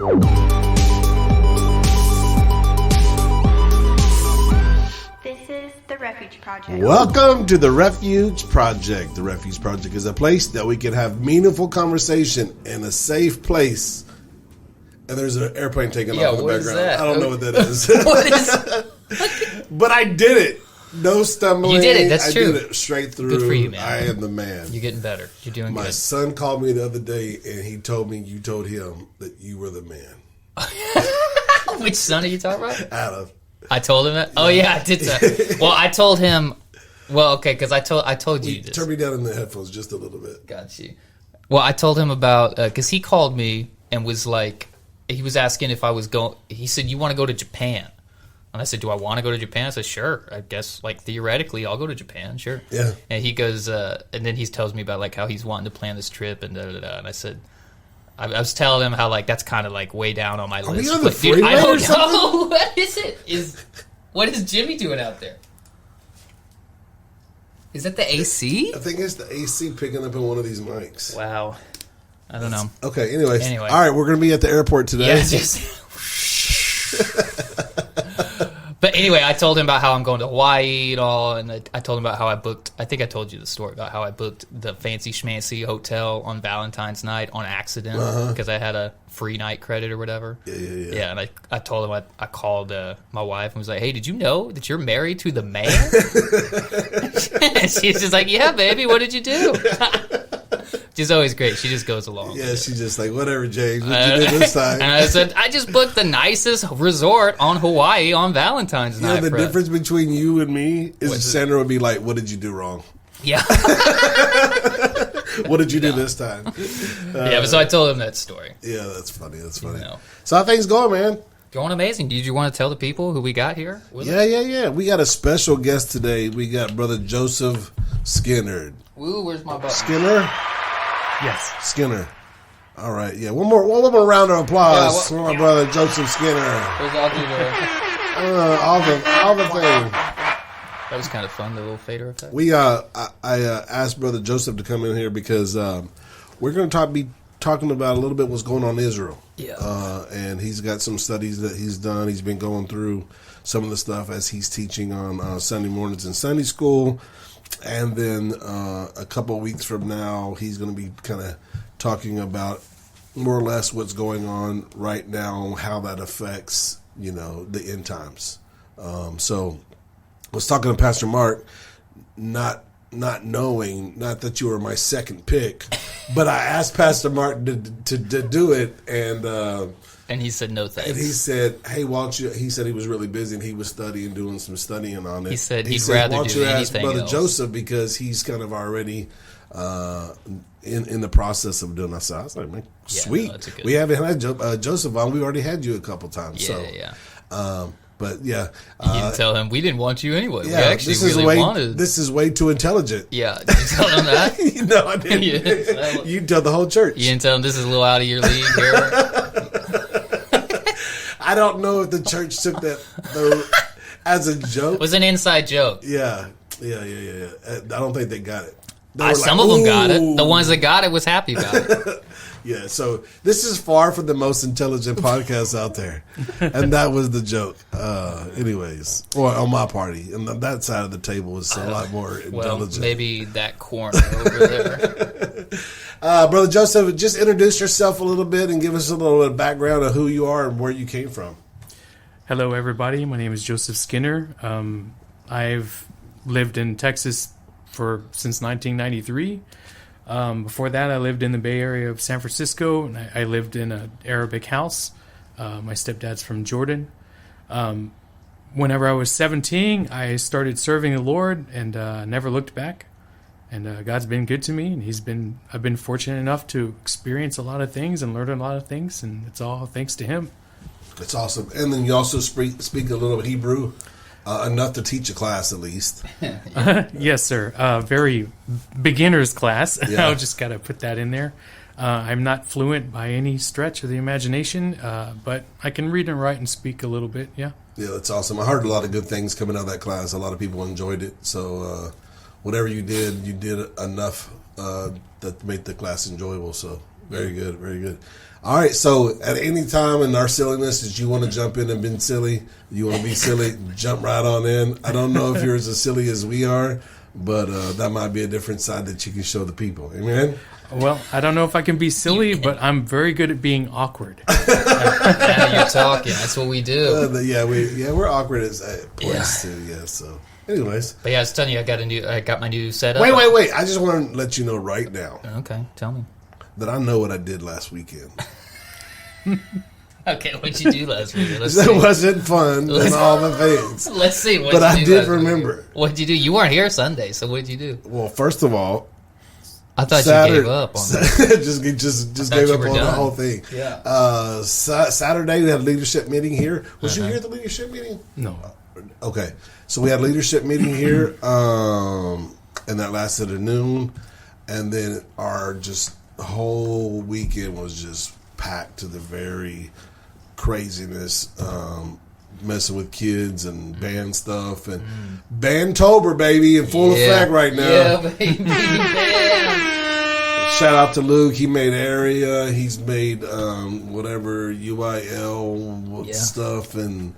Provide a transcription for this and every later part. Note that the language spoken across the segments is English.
This is the Refuge Project. Welcome to the Refuge Project. The Refuge Project is a place that we can have meaningful conversation in a safe place. And there's an airplane taking off in the background. I don't know what that is. What is? But I did it. No stumbling. You did it. That's true. I did it straight through. Good for you, man. I am the man. You're getting better. You're doing good. My son called me the other day, and he told me you told him that you were the man. Which son are you talking about? Adam. I told him that. Oh yeah, I did that. Well, I told him. Well, okay, because I told you this. Turn me down in the headphones just a little bit. Got you. Well, I told him about because he called me and was like, he was asking if I was going. He said, "You want to go to Japan?" And I said, "Do I want to go to Japan?" I said, "Sure. I guess like theoretically, I'll go to Japan. Sure." Yeah. And he goes, and then he tells me about like how he's wanting to plan this trip and da da da. And I said, I was telling him how like that's kind of like way down on my list. we on the But, dude, freeway I don't or something? know. What is it? What is Jimmy doing out there? Is that the AC? I think it's the AC picking up in one of these mics. Wow. I don't know. Okay, anyways. Anyway. All right, we're going to be at the airport today. Yeah, just. But anyway, I told him about how I'm going to Hawaii and all, and I told him about how I booked. I think I told you the story about how I booked the fancy schmancy hotel on Valentine's night on accident because I had a free night credit or whatever. Yeah. Yeah, and I told him I called my wife and was like, "Hey, did you know that you're married to the man?" And she's just like, "Yeah, baby. What did you do?" She's always great. She just goes along. Yeah, she's just like, whatever, James. What you did this time? And I said, I just booked the nicest resort on Hawaii on Valentine's night. The bro. difference between you and me is What's Sandra would be like, what did you do wrong? Yeah. What did you do this time? Yeah, but so I told him that story. Yeah, that's funny. know. So how things going, man? Going amazing. Did you want to tell the people who we got here? With us? Yeah. We got a special guest today. We got Brother Joseph Skinner. Woo, where's my button? Skinner? Yes. Skinner. All right, yeah. One more round of applause for my brother Joseph Skinner. I'll do All the thing. that was kind of fun, the little fader effect. We I asked Brother Joseph to come in here because we're going to be talking about a little bit what's going on in Israel. Yeah. And he's got some studies that he's done. He's been going through some of the stuff as he's teaching on Sunday mornings in Sunday school. And then a couple of weeks from now, he's going to be kind of talking about more or less what's going on right now, how that affects, the end times. So I was talking to Pastor Mark, not knowing, not that you were my second pick, but I asked Pastor Mark to do it, and he said no thanks. and he said, "Hey, why don't you?" He said he was really busy and he was doing some studying on it. He said he'd "Why rather don't do you ask anything Brother else." Joseph because he's kind of already in the process of doing that." I was like, "Man, Yeah, sweet. no, that's a good- We haven't had Joseph on. We already had you a couple times. Yeah. But yeah, You didn't tell him we didn't want you anyway. We yeah. actually wanted. This is way too intelligent. Yeah, did you tell him that? No, I didn't. Yeah. You tell the whole church. You didn't tell him this is a little out of your league here? I don't know if the church took that though, as a joke. It was an inside joke. Yeah. I don't think they got it. They were Some like, of them got it. "Ooh." The ones that got it was happy about it. Yeah, so this is far from the most intelligent podcast out there. And that was the joke. Anyways, or on my party. And that side of the table was a lot more Well, intelligent. maybe that corner over there. Brother Joseph, just introduce yourself a little bit and give us a little bit of background of who you are and where you came from. Hello, everybody. My name is Joseph Skinner. I've lived in Texas since 1993. Before that, I lived in the Bay Area of San Francisco, and I lived in an Arabic house. My stepdad's from Jordan. Whenever I was 17, I started serving the Lord and never looked back. And God's been good to me, and I've been fortunate enough to experience a lot of things and learn a lot of things, and it's all thanks to Him. That's awesome. And then you also speak a little Hebrew, enough to teach a class at least. Yes, sir. Very beginner's class. Yeah. I'll just got to put that in there. I'm not fluent by any stretch of the imagination, but I can read and write and speak a little bit, yeah. Yeah, that's awesome. I heard a lot of good things coming out of that class. A lot of people enjoyed it. So whatever you did enough that made the class enjoyable. So Very good, very good. All right, so at any time in our silliness, did you want to jump in and be silly? You want to be silly? Jump right on in. I don't know if you're as silly as we are, but that might be a different side that you can show the people. Amen? Well, I don't know if I can be silly, but I'm very good at being awkward. Now you're talking. That's what we do. We're awkward at points too. Yeah. So, anyways, But yeah, I was telling you, I got my new setup. wait. I just want to let you know right now Okay, tell me. that I know what I did last weekend. Okay, what'd you do last week? Let's That see. wasn't fun and all the things. Let's see. But I did remember. What'd you do? You weren't here Sunday, so what'd you do? Well, first of all, I thought Saturday, you gave up on it. just thought gave you up were on the done. whole thing. Yeah. Saturday we had a leadership meeting here. Was you here at the leadership meeting? No. Okay, so we had a leadership meeting here, and that lasted at noon, and then our just whole weekend was just packed to the very craziness, messing with kids and band stuff and Bandtober, baby, in full effect right now. Yeah, baby. Yeah. Shout out to Luke. He made Area. He's made whatever UIL Yeah. stuff and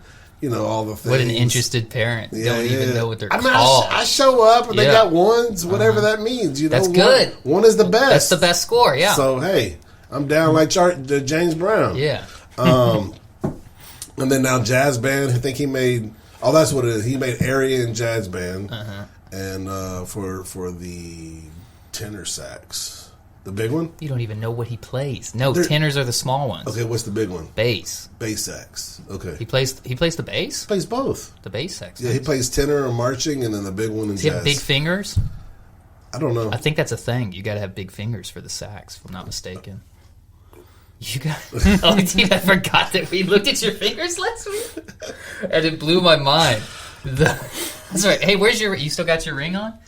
all the things. What an interested parent. They don't even know what they're I mean, called. I show up and they Yeah. got ones, whatever that means. That's good. One is the best. That's the best score, yeah. So hey, I'm down like James Brown. Yeah. And then now jazz band. I think he made. Oh, that's what it is. He made Area and jazz band, and for the tenor sax, the big one. You don't even know what he plays. No, They're- tenors are the small ones. Okay, what's the big one? Bass. Bass sax. Okay, He plays the bass? plays both. The bass sax. Yeah, he plays tenor or marching, and then the big one in Does he jazz. have big fingers? I don't know. I think that's a thing. You got to have big fingers for the sax, if I'm not mistaken. You got. Oh, dude, I forgot that we looked at your fingers last week, and it blew my mind. That's right. Hey, where's your? You still got your ring on?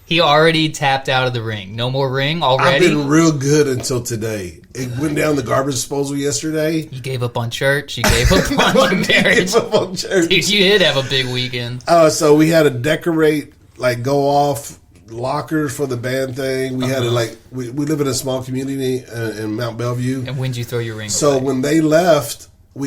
He already tapped out of the ring. No more ring I've already. been real good until today. It went down the garbage disposal yesterday. You gave up on church. You gave up on your marriage. Gave up on church. Dude, you did have a big weekend. So we had to decorate, like go off lockers for the band thing. We had to we live in a small community in Mount Bellevue. And when did you throw your ring So away? when they left,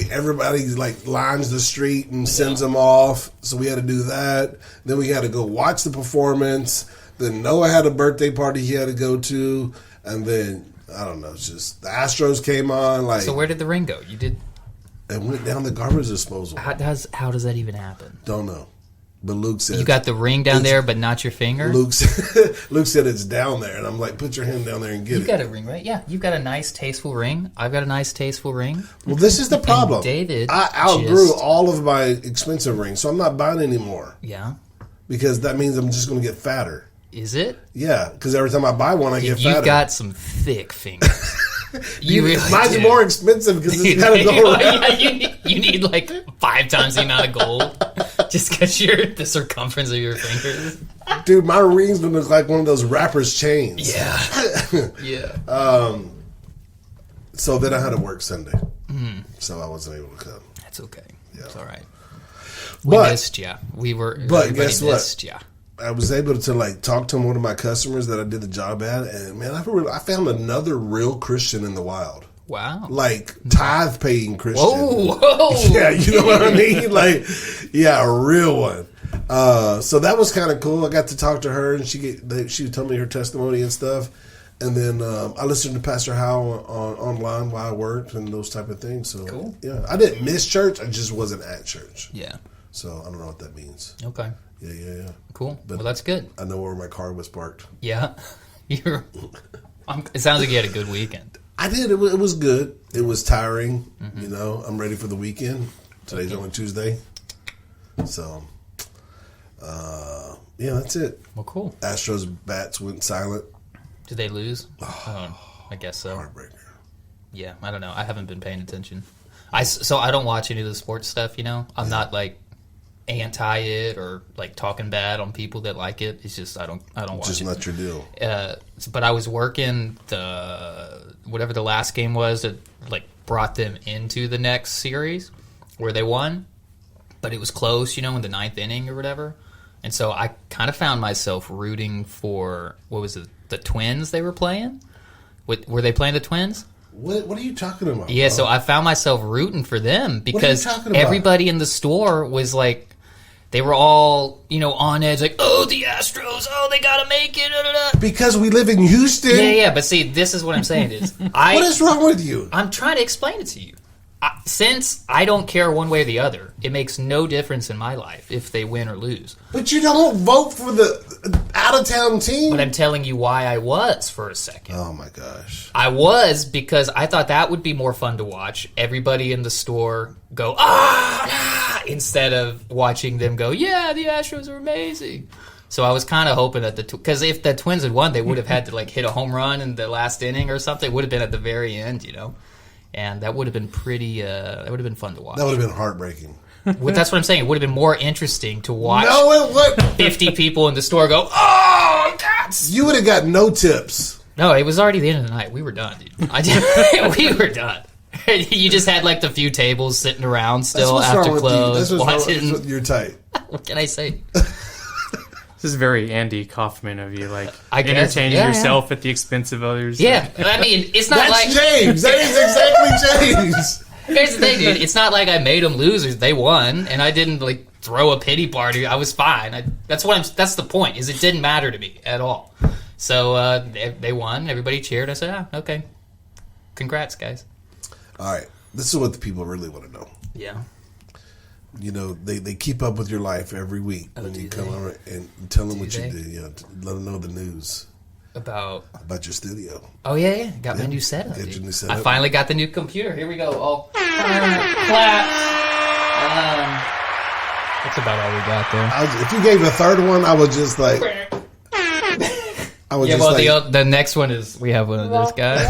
everybody lines the street and sends them off. So we had to do that. Then we had to go watch the performance. Then Noah had a birthday party he had to go to, and then I don't know. It's just the Astros came on. So where did the ring go? You did. It went down the garbage disposal. How does that even happen? Don't know. But Luke said You got the ring down there, but not your finger. Luke said it's down there, and I'm like, put your hand down there and get You it. got a ring, right? Yeah, you've got a nice, tasteful ring. I've got a nice, tasteful ring. Well, this is the problem. David I outgrew just- all of my expensive rings, so I'm not buying anymore Yeah, because that means I'm just going to get fatter. is it? Yeah, because every time I buy one, I get You've fatter. got some thick fingers. You really Mine's do. more expensive because it's got to go around. Yeah, you need like 5 times the amount of gold just because the circumference of your fingers. Dude, my ring's going to look like one of those rappers' chains. Yeah, yeah. So then I had to work Sunday, so I wasn't able to come. That's okay. Yeah. It's all right. We But missed ya. Everybody guess what? missed ya. I was able to talk to one of my customers that I did the job at, and man, I found another real Christian in the wild, Wow. like tithe paying Christian. Whoa. Yeah, you know what I mean? A real one. So that was kind of cool. I got to talk to her, and she told me her testimony and stuff. And then I listened to Pastor Howell online while I worked and those type of things. So Cool. yeah, I didn't miss church. I just wasn't at church. Yeah. So I don't know what that means. Okay. Yeah. Cool. But- Well, that's good. I know where my car was parked. Yeah. It sounds like you had a good weekend. I did. It was good. It was tiring. I'm ready for the weekend. Today's only Tuesday. So, yeah, that's it. Well, cool. Astros bats went silent. Did they lose? I guess so. Heartbreaker. Yeah, I don't know. I haven't been paying attention. So I don't watch any of the sports stuff, I'm not anti it or talking bad on people that like it. It's just I don't watch Just it. not your deal. But I was working whatever the last game was that brought them into the next series where they won, but it was close, in the 9th inning or whatever. And so I kind of found myself rooting for what was it, the Twins they were playing Were they playing the Twins? What are you talking about? Yeah, bro? so I found myself rooting for them because talking about? everybody in the store was like, they were all, on edge, like, oh, the Astros, oh, they gotta make it. Da, da, da. Because we live in Houston. Yeah, but see, this is what I'm saying is, What is wrong with you? I'm trying to explain it to you. Since I don't care one way or the other, it makes no difference in my life if they win or lose. But you don't vote for the out-of-town team. But I'm telling you why I was for a second. Oh my gosh! I was because I thought that would be more fun to watch. Everybody in the store go, ah, instead of watching them go, yeah, the Astros are amazing. So I was kind of hoping that because if the Twins had won, they would have had to hit a home run in the last inning or something. It would have been at the very end, And that would have been that would have been fun to watch. That would have been heartbreaking. That's what I'm saying. It would have been more interesting to watch No, it would. 50 people in the store go, oh, that's... You would have got no tips. No, it was already the end of the night. We were done, dude. We were done. You just had the few tables sitting around still That's what's after wrong with you. close. That's what's Watching. wrong with you're tight. What can I say? This is very Andy Kaufman of you, I guess, entertaining yeah. yourself at the expense of others. Yeah, I mean, it's not That's like... James. That is exactly James. Here's the thing, dude. It's not like I made them losers. They won, and I didn't throw a pity party. I was fine. That's the point. Is it didn't matter to me at all. So they won. Everybody cheered. I said, okay, congrats, guys. All right, this is what the people really want to know. Yeah. They keep up with your life every week when you come over and tell them what you do. Let them know the news About your studio. Oh yeah. Got my new setup. Got Dude. your new setup. I finally got the new computer. Here we go. Oh, claps. That's about all we got there. If you gave a third one, I would just the next one is we have one of this guy.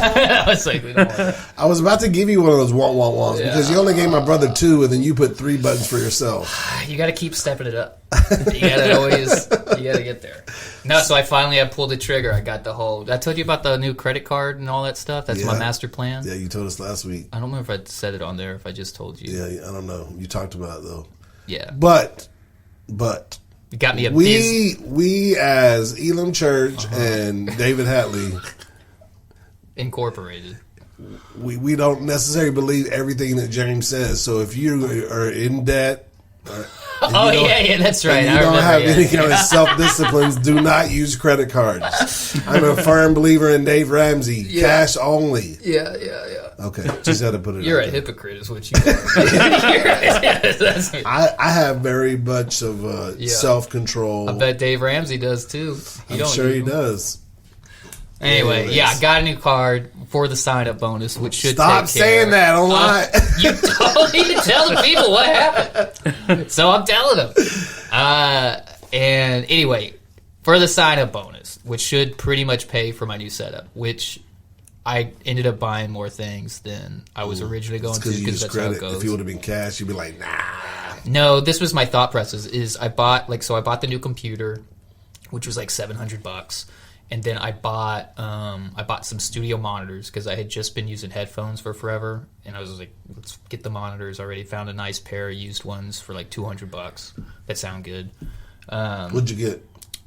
I was like, we don't want that. I was about to give you one of those won't because you only gave my brother 2, and then you put 3 buttons for yourself. You got to keep stepping it up. You got to get there. No, so I pulled the trigger. I got the whole. I told you about the new credit card and all that stuff. That's my master plan. Yeah, you told us last week. I don't remember if I said it on there. If I just told you. Yeah, I don't know. You talked about it though. Yeah, but. You got me a we as Elam Church and David Hatley Incorporated. We don't necessarily believe everything that James says. So if you are in debt, that's right. And you don't have any kind of self-disciplines, do not use credit cards. I'm a firm believer in Dave Ramsey, cash only. Yeah. Okay, just had to put it. You're out a there. hypocrite, is what you are. I have very much of self-control. I bet Dave Ramsey does too. I'm sure he does. Anyway, I got a new card for the sign-up bonus, which should Stop take care saying that online. You don't need to tell the people what happened. So I'm telling them. And anyway, for the sign-up bonus, which should pretty much pay for my new setup, which I ended up buying more things than I was originally going to because that's how it goes. If it would have been cash, you'd be like, nah. No, this was my thought process. Is I bought the new computer, which was $700, and then I bought some studio monitors because I had just been using headphones for forever, and I was like, let's get the monitors. I already found a nice pair of used ones for $200 that sound good. What'd you get?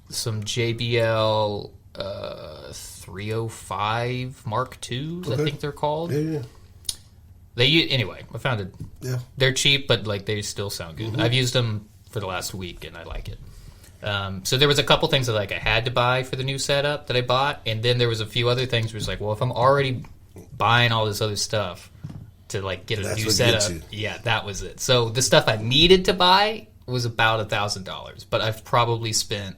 Some JBL 305 Mark IIs, I think they're called. Yeah. Anyway, I found it. Yeah. They're cheap, but they still sound good. I've used them for the last week, and I like it. So there was a couple things that I had to buy for the new setup that I bought, and then there was a few other things where it's if I'm already buying all this other stuff to get a new setup, that was it. So the stuff I needed to buy was about $1,000, but I've probably spent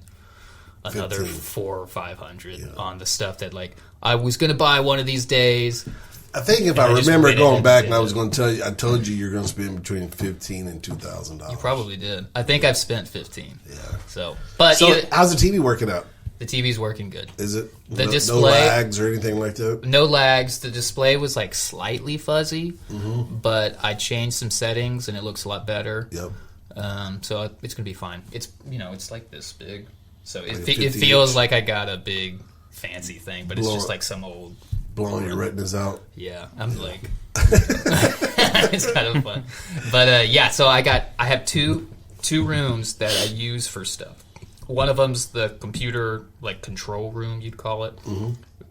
another 400 or 500 on the stuff that I was going to buy one of these days. I think if I remember going back and I was going to tell you, I told you you're going to spend between $1,500 and $2,000. You probably did. I think I've spent $15. Yeah. So how's the TV working out? The TV's working good. Is it? The display, no lags or anything like that? No lags. The display was slightly fuzzy, but I changed some settings and it looks a lot better. Yep. So it's going to be fine. It's it's this big. So it 50 feels inch. like I got a big fancy thing, but it's just some old... Blowing your retinas out. Yeah, I'm it's kind of fun. But so I have two rooms that I use for stuff. One of them's the computer control room, you'd call it.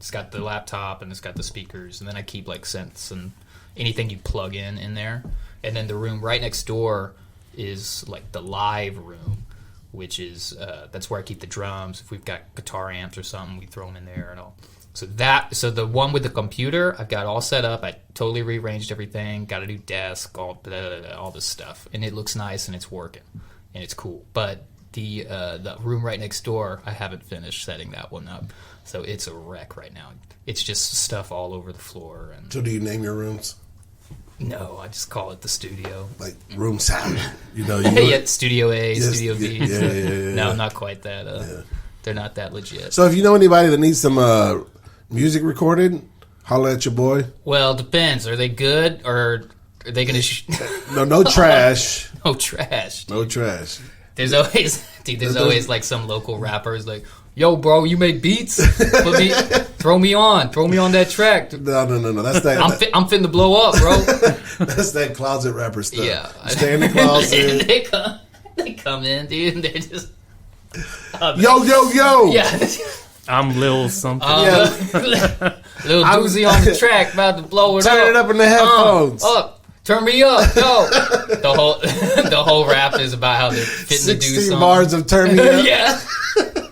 It's got the laptop and it's got the speakers, and then I keep like synths and anything you plug in there. And then the room right next door is like the live room, which is that's where I keep the drums. If we've got guitar amps or something, we throw them in there and all. So the one with the computer, I've got all set up. I totally rearranged everything. Got a new desk, all this stuff, and it looks nice and it's working and it's cool. But the room right next door, I haven't finished setting that one up, so it's a wreck right now. It's just stuff all over the floor. And So do you name your rooms? no, I just call it the studio. Like room sound? You know, Yeah, Studio A, Yes, Studio B. yeah. No, not quite that. They're not that legit. So if you know anybody that needs some music recorded, holla at your boy. Well, it depends. Are they good or are they going to... No trash. No trash. No trash. There's always... Dude, there's always like some local rappers like, yo, bro, you make beats? Throw me on that track. No. That's that. I'm finna blow up, bro. That's that closet rapper stuff. Yeah. Stay in the closet. they come in, dude, and they're just... Yo. Yeah. I'm Lil something. Little doozy on the track, about to blow it up. Turn it up in the headphones. Up. Turn me up, yo. The whole rap is about how they're fitting to do 16 something. bars of turn me up. Yeah.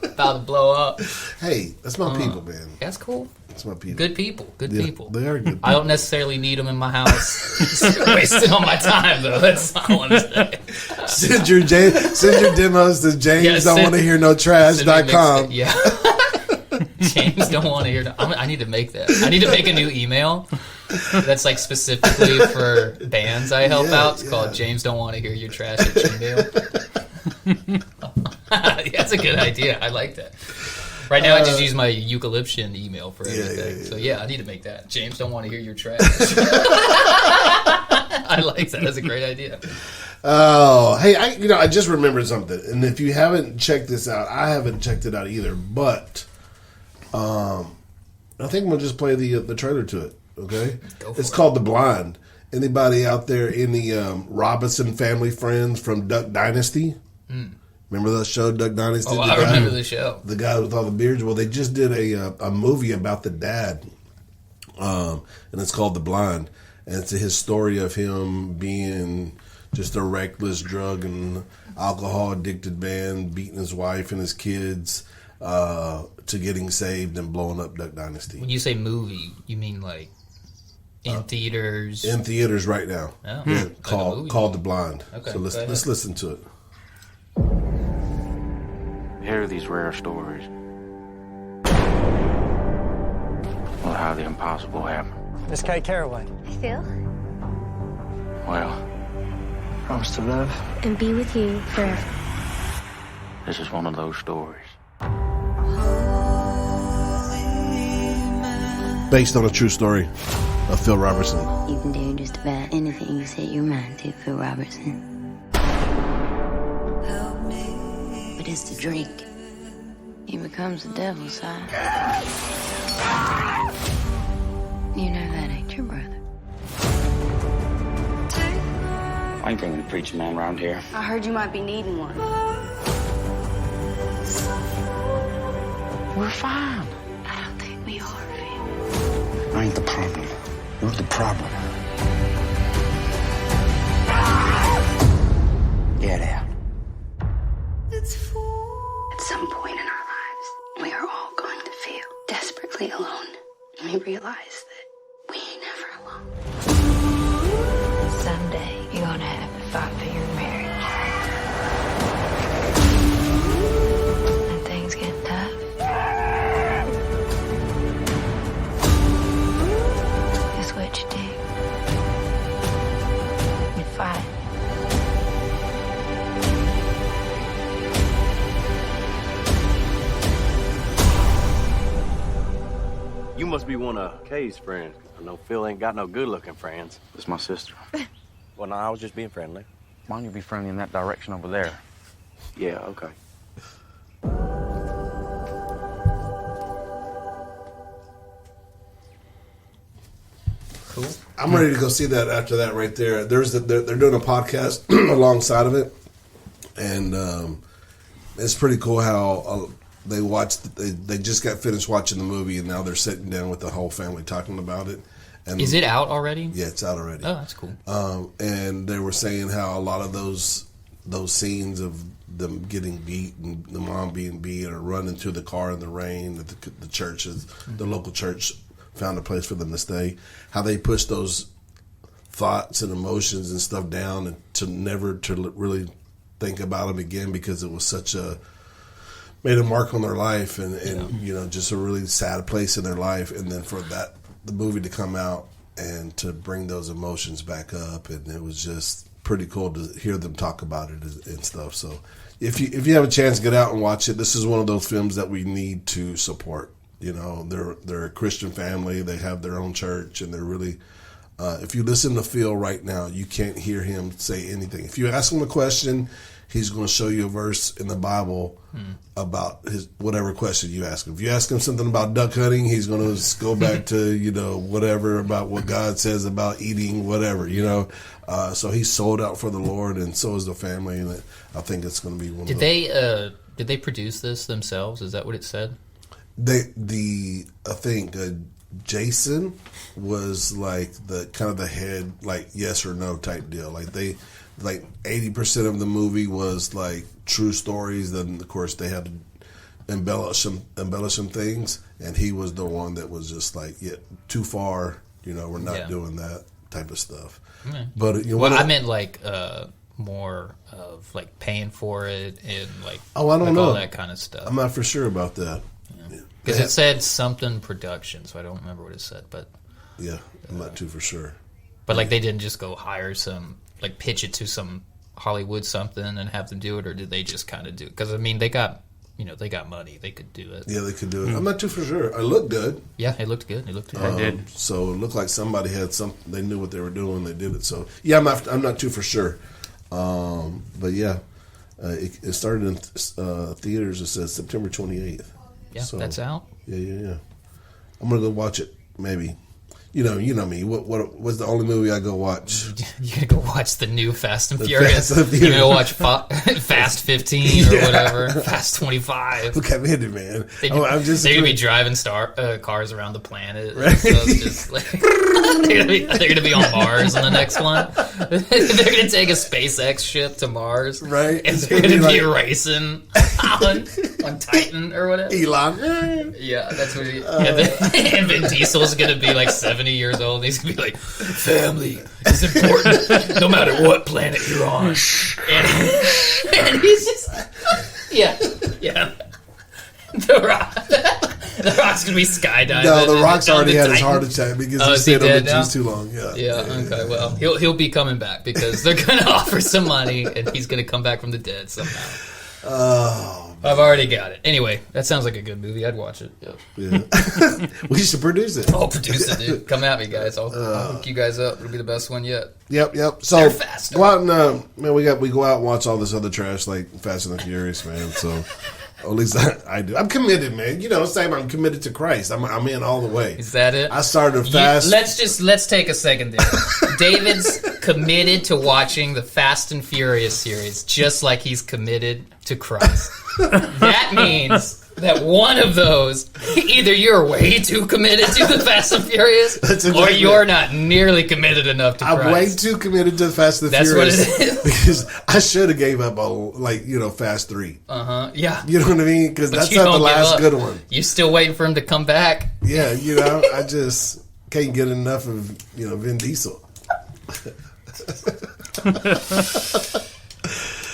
About to blow up. Hey, that's my people, man. That's cool. That's my people. Good people. Good Yeah, people. They are good people. I don't necessarily need them in my house. Wasting all my time, though. That's all I want to say. Send your demos to James. Yeah, don't want to hear no trash.com. Yeah. James don't want to hear. I need to make that. I need to make a new email that's like specifically for bands I help out. It's called James Don't Want to Hear Your Trash at Gmail. That's a good idea. I like that. Right now, I just use my Eucalyptian email for everything. Yeah. So yeah, I need to make that. James Don't Want to Hear Your Trash. I like that. That's a great idea. Oh, hey, I just remembered something. And if you haven't checked this out, I haven't checked it out either. But I think we'll just play the trailer to it. Okay, it's called The Blind. Anybody out there in the Robinson family friends from Duck Dynasty? Remember that show, Duck Dynasty? Oh, I remember the show. The guy with all the beards. Well, they just did a movie about the dad, and it's called The Blind. And it's his story of him being just a reckless drug and alcohol addicted man, beating his wife and his kids, to getting saved and blowing up Duck Dynasty. When you say movie, you mean like in theaters? In theaters right now. Oh, Yeah, like a called movie. The Blind. Okay, So go ahead. let's listen to it. Hear these rare stories. Well, how the impossible happened. Miss Kate Caraway. Phil, Well, Promise to love. and be with you forever. this is one of those stories. Based on a true story of Phil Robertson. You can do just about anything you set your mind to, Phil Robertson. But it's the drink. He becomes the devil's side. You know that ain't your brother. I ain't bringing a preaching man around here. I heard you might be needing one. We're fine. I don't think we are, Phil. I ain't the problem. You're the problem. Get out. At some point in our lives, we are all going to feel desperately alone. And we realize that we ain't never alone. Someday, you're gonna have to fight for your marriage. When things get tough, guess what you do? You fight. You must be one of Kay's friends. I know Phil ain't got no good-looking friends. It's my sister. Well, no, I was just being friendly. Why don't you be friendly in that direction over there? Yeah, okay. Cool. I'm ready to go see that after that right there. They're doing a podcast alongside of it. And it's pretty cool how they watched. They just got finished watching the movie, and now they're sitting down with the whole family talking about it. And Is it out already? Yeah, it's out already. Oh, that's cool. And they were saying how a lot of those scenes of them getting beat and the mom being beat or running to the car in the rain that the churches, the local church found a place for them to stay. How they pushed those thoughts and emotions and stuff down and to never to really think about them again because it was such a made a mark on their life and you know, just a really sad place in their life. And then for the movie to come out and to bring those emotions back up, and it was just pretty cool to hear them talk about it and stuff. So if you have a chance, get out and watch it. This is one of those films that we need to support. You know, they're a Christian family. They have their own church, and they're really. If you listen to Phil right now, you can't hear him say anything. If you ask him a question, he's going to show you a verse in the Bible about his whatever question you ask him. If you ask him something about duck hunting, he's going to go back to, you know, whatever about what God says about eating, whatever, you know. So he's sold out for the Lord, and so is the family, and I think it's going to be one of those. Did they produce this themselves? Is that what it said? I think Jason was like the kind of the head, like yes or no type deal. Like 80% of the movie was like true stories. Then of course they had to embellish some things, and he was the one that was just like, yeah, too far. You know, we're not doing that type of stuff. Mm. But you know, well, I meant like more of like paying for it and like I don't know all that kind of stuff. I'm not for sure about that. Because it said something production, so I don't remember what it said, but yeah, I'm not too for sure. But like they didn't just go hire some, like pitch it to some Hollywood something and have them do it, or did they just kind of do it? Because I mean, they got money, they could do it. Yeah, they could do it. I'm not too for sure. It looked good. Yeah, it looked good. It did. So it looked like somebody had something. They knew what they were doing. They did it. So yeah, I'm not too for sure. But yeah, it started in theaters. It says September 28th. Yeah, so, that's out. Yeah. I'm gonna go watch it. Maybe. You know me. What was the only movie I go watch? You're gonna go watch the new Fast and Furious. You're gonna watch Fast 15 or whatever. Fast 25. Look, I'm in it, man. They're gonna be driving cars around the planet. Right? So it's just like, they're gonna be on Mars in the next one. They're gonna take a SpaceX ship to Mars, right? And they're gonna be racing on Titan or whatever. Elon. Yeah, that's what he. And Vin Diesel's gonna be like 70 years old. He's gonna be like, family is important no matter what planet you're on. And he's just, yeah. The Rock's gonna be skydiving. No, The Rock's already had his heart attack because he stayed on the juice too long. Yeah. Okay. Well, he'll be coming back because they're gonna offer some money, and he's gonna come back from the dead somehow. Oh. I've already got it. Anyway, that sounds like a good movie. I'd watch it. Yep. Yeah. We should produce it. I'll produce it, dude. Come at me, guys. I'll hook you guys up. It'll be the best one yet. Yep. So go out and man, we go out and watch all this other trash like Fast and the Furious, man. So at least I do. I'm committed, man. You know, same. I'm committed to Christ. I'm in all the way. Is that it? I started fast. Let's take a second there. David's committed to watching the Fast and Furious series, just like he's committed to Christ. That means that one of those, either you're way too committed to the Fast and Furious, or you're not nearly committed enough to Christ. I'm way too committed to Fast and Furious. That's what it is. Because I should have gave up on, Fast 3. Yeah. You know what I mean? Because that's not the last good one. You still waiting for him to come back? Yeah, I just can't get enough of, Vin Diesel.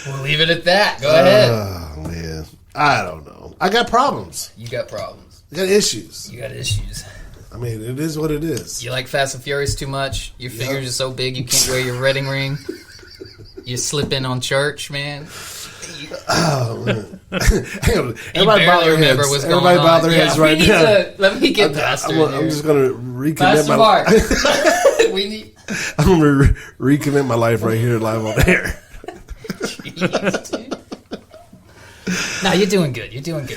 We'll leave it at that. Go ahead. Oh, man. I don't know. I got problems. You got problems. I got issues. You got issues. I mean, it is what it is. You like Fast and Furious too much? Your fingers are so big you can't wear your wedding ring? You slip in on church, man? Oh, man. Hang on. Everybody bow their heads. Everybody bow their heads right now. Let me get Pastor I'm just going to recommit Pastor my Mark. I'm going to recommit my life right here live on air. Jeez, dude. No, you're doing good.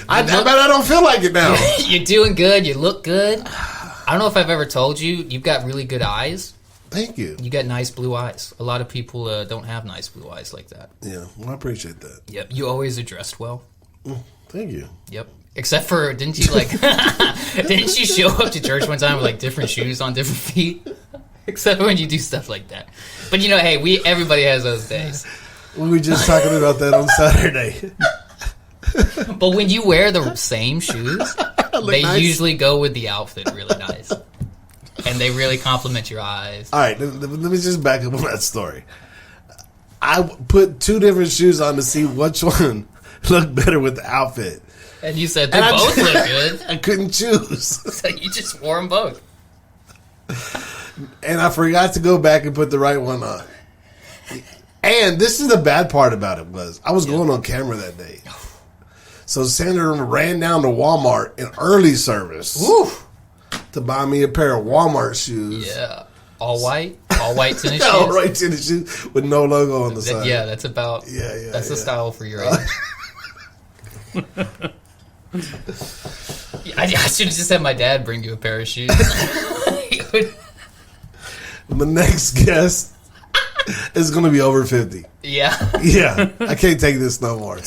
I bet I don't feel like it now. You're doing good. You look good. I don't know if I've ever told you, you've got really good eyes. Thank you. You got nice blue eyes. A lot of people don't have nice blue eyes like that. Yeah, well, I appreciate that. Yep. You always are dressed well. Thank you. Yep. Except for, didn't you like, didn't you show up to church one time with like different shoes on different feet? Except when you do stuff like that. But you know, hey, everybody has those days. We were just talking about that on Saturday. But when you wear the same shoes, they nice. usually go with the outfit really nice. And they really complement your eyes. All right, let me just back up on that story. I put 2 different shoes on to see which one looked better with the outfit. And you said they both look good. I couldn't choose. So you just wore them both. And I forgot to go back and put the right one on. And this is the bad part about it was I was going on camera that day. So Sandra ran down to Walmart in early service to buy me a pair of Walmart shoes. Yeah. All white tennis shoes. All right tennis shoes with no logo on the side. Yeah, that's about. That's the style for your age. I should have just had my dad bring you a pair of shoes. The next guest is going to be over 50. Yeah. Yeah, I can't take this no more.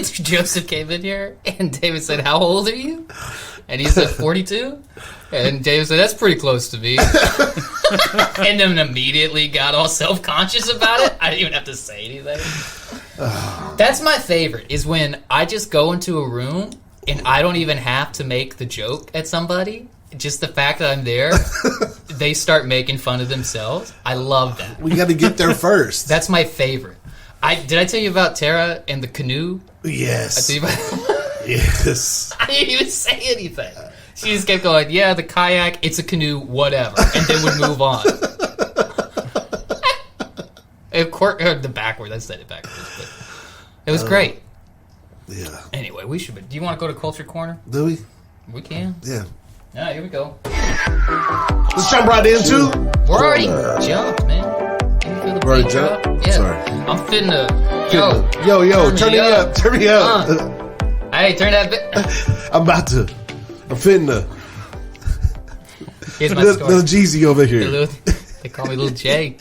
Joseph came in here and David said, "How old are you?" And he said 42. And David said, "That's pretty close to me." And then immediately got all self-conscious about it. I didn't even have to say anything. That's my favorite, is when I just go into a room and I don't even have to make the joke at somebody. Just the fact that I'm there, they start making fun of themselves. I love that. We got to get there first. That's my favorite. Did I tell you about Tara and the canoe? Yes. I tell you about Yes. I didn't even say anything. She just kept going, yeah, the kayak, it's a canoe, whatever. And then would move on. The backwards, I said it backwards. But it was great. Yeah. Anyway, do you want to go to Culture Corner? Do we? We can. Yeah. All right, here we go. Let's jump right into. We're already jumped, man. Can you feel the Already beat jumped? drop? Yeah. Sorry. I'm fitting to. Yo, turn me up. Turn me up. Hey, turn that bit. I'm about to. I'm fitting to. Here's my Little story. Jeezy over here. They call me Little J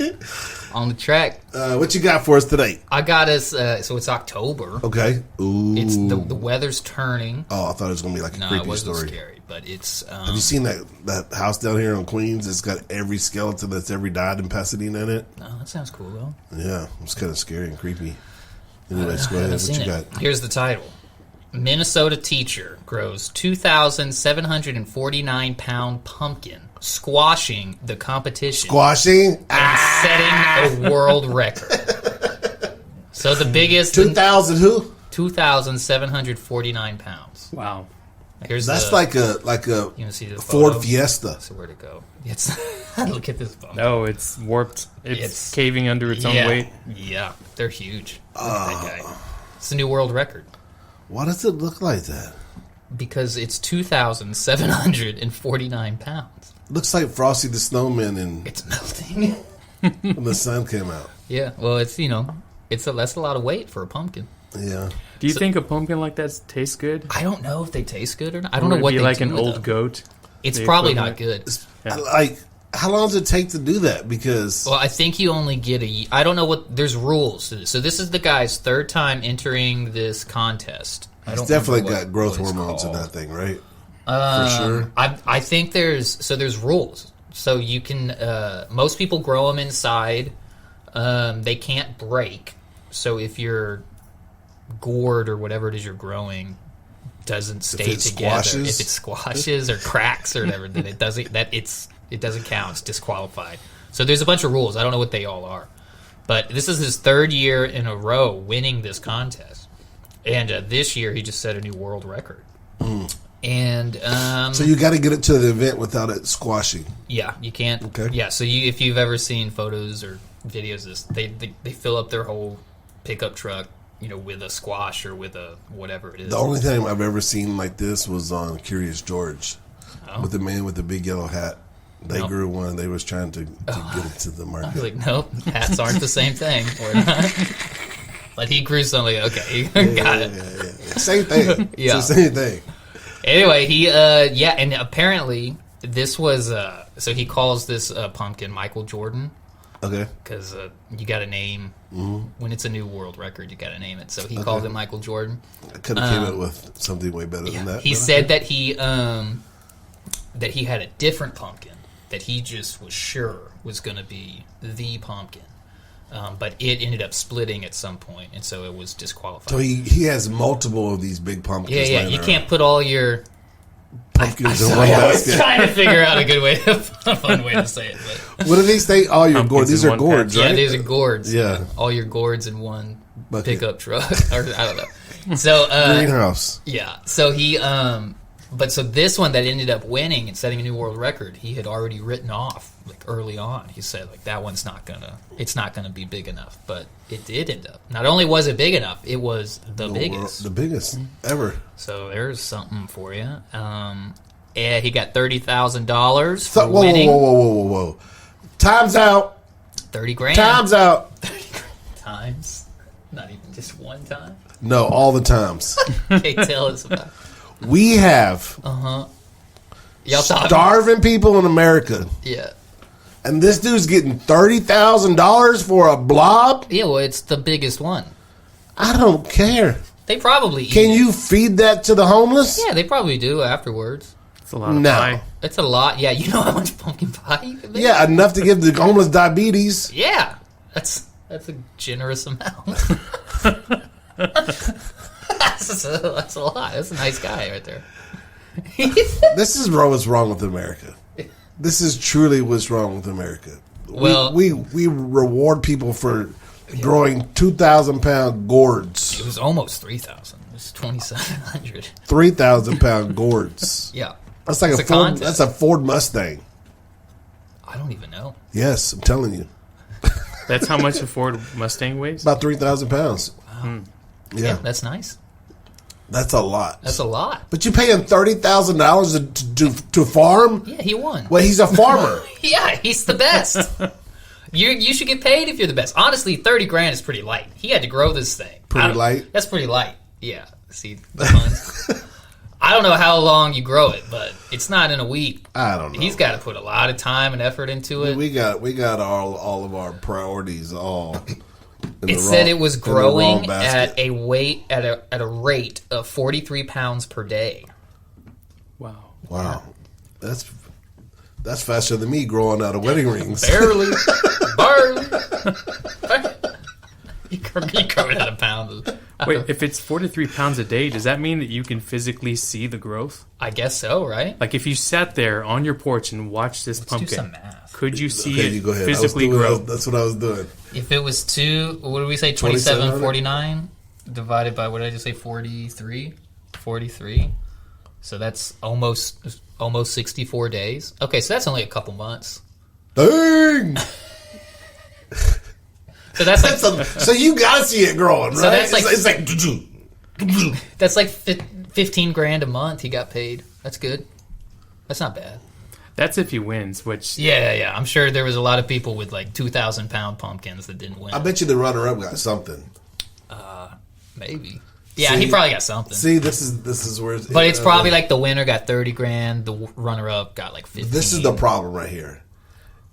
on the track. What you got for us today? I got us, so it's October. Okay. Ooh. It's the weather's turning. Oh, I thought it was going to be like a No, it creepy wasn't story. scary, but it's... Have you seen that house down here on Queens? It's got every skeleton that's ever died in Pasadena in it. No, that sounds cool, though. Yeah, it's kind of scary and creepy. Anyways, go ahead. What What you got? Here's the title. Minnesota teacher grows 2,749-pound pumpkin, squashing the competition Squashing? and setting a world record. So the biggest... 2,000 who? 2,749 pounds. Wow. Here's That's the, like a you wanna see the Ford photo? Fiesta. So where'd it go? It's look at this bump. No, it's warped. It's It's- caving under its own weight. Yeah, they're huge. Look at that guy. It's a new world record Why does it look like that? because it's 2,749 pounds. Looks like Frosty the Snowman and It's melting. when the sun came out. Yeah, well, it's that's a lot of weight for a pumpkin. Yeah. Do you think a pumpkin like that tastes good? I don't know if they taste good or not. I Or don't know would it what be they like do an with old them. goat. It's the probably equivalent? not good. Yeah. Like, how long does it take to do that? Because Well, I think you only get I don't know what. There's rules to this. So this is the guy's third time entering this contest. I it's don't definitely remember got growth what it's hormones in called. that thing, right? For sure. I think there's rules. So you can most people grow them inside. They can't break. So if your gourd or whatever it is you're growing doesn't stay it together, squashes? if it squashes or cracks or whatever, then it doesn't count. It's disqualified. So there's a bunch of rules. I don't know what they all are, but this is his third year in a row winning this contest, and this year he just set a new world record. And So you got to get it to the event without it squashing. yeah, you can't. Okay. Yeah, so if you've ever seen photos or videos of this, they fill up their whole pickup truck, with a squash or with a whatever it is. The only time I've ever seen like this was on Curious George with the man with the big yellow hat. They Nope. grew one. They was trying to get it to the I was market. like, nope, hats aren't the same thing. We're not. But he grew something. Okay, got it. Yeah. Same thing. Yeah. It's the same thing. Anyway, he and apparently this was so he calls this pumpkin Michael Jordan. Okay. because you got to name when it's a new world record. You got to name it. So he called it Michael Jordan. I could have came up with something way better than that. He said that he had a different pumpkin that he just was sure was going to be the pumpkin. But it ended up splitting at some point, and so it was disqualified. So he has multiple of these big pumpkins. Yeah. You can't put all your pumpkins in one I was basket. trying to figure out a fun way to say it. But What do these things? All your Pumpkins gourds. These in are one gourds, yeah, right? these are gourds. Yeah. All your gourds in one Bucket. pickup truck. Or I don't know. So Greenhouse. yeah. So he but so this one that ended up winning and setting a new world record, he had already written off like early on. He said like that one's not gonna be big enough, but it did end up. Not only was it big enough, it was the biggest. The biggest ever. So there's something for you. Yeah, he got $30,000 So, for winning. whoa. Time's out. 30 grand. Time's out. Times. Not even just one time. No, all the times. Okay, tell us about it. We have Y'all talking? starving people in America, Yeah. and this dude's getting $30,000 for a blob. Yeah, well, it's the biggest one. I don't care. They probably eat Can it. you feed that to the homeless? Yeah, they probably do afterwards. It's a lot of No. pie. It's a lot. Yeah, you know how much pumpkin pie you can make? Yeah, enough to give the homeless diabetes. Yeah. That's a generous amount. that's a lot. That's a nice guy right there. This is what's wrong with America. This is truly what's wrong with America. Well- we reward people for growing 2,000-pound gourds, It was almost 3,000. It was 2,700. 3,000-pound gourds. Yeah. That's like It's a a Ford. contest. That's a Ford Mustang. I don't even know. Yes, I'm telling you, That's how much a Ford Mustang weighs? about 3,000 pounds. Yeah, That's nice. that's a lot. That's a lot. But you pay him $30,000 to farm? Yeah, he won. Well, he's a farmer. Yeah, he's the best. You should get paid if you're the best. Honestly, 30 grand is pretty light. He had to grow this thing. Pretty light? That's pretty light. Yeah. See the puns? I don't know how long you grow it, but it's not in a week. I don't know. He's got to put a lot of time and effort into it. We got all of our priorities all. It said it was in the wrong growing basket. at a rate of 43 pounds per day. Wow. Wow, that's faster than me growing out of wedding rings. Barely. You covered out a pound. Wait, if it's 43 pounds a day, does that mean that you can physically see the growth? I guess so, right? Like if you sat there on your porch and watched this Let's pumpkin, do some math. could you see Okay, it you go ahead. physically grow? That's what I was doing. If it was what did we say, 2749 divided by, what did I just say, 43? 43. So that's almost 64 days. Okay, so that's only a couple months. Dang! So that's like So you gotta see it growing, right? So that's like- it's like that's like 15 grand a month he got paid. That's good. That's not bad. That's if he wins, which Yeah. I'm sure there was a lot of people with like 2,000-pound pumpkins that didn't win. I bet you the runner-up got something. Maybe. Yeah, See- he probably got something. See, this is where. But it's probably like the winner got 30 grand, the runner-up got like 15. This is the problem right here.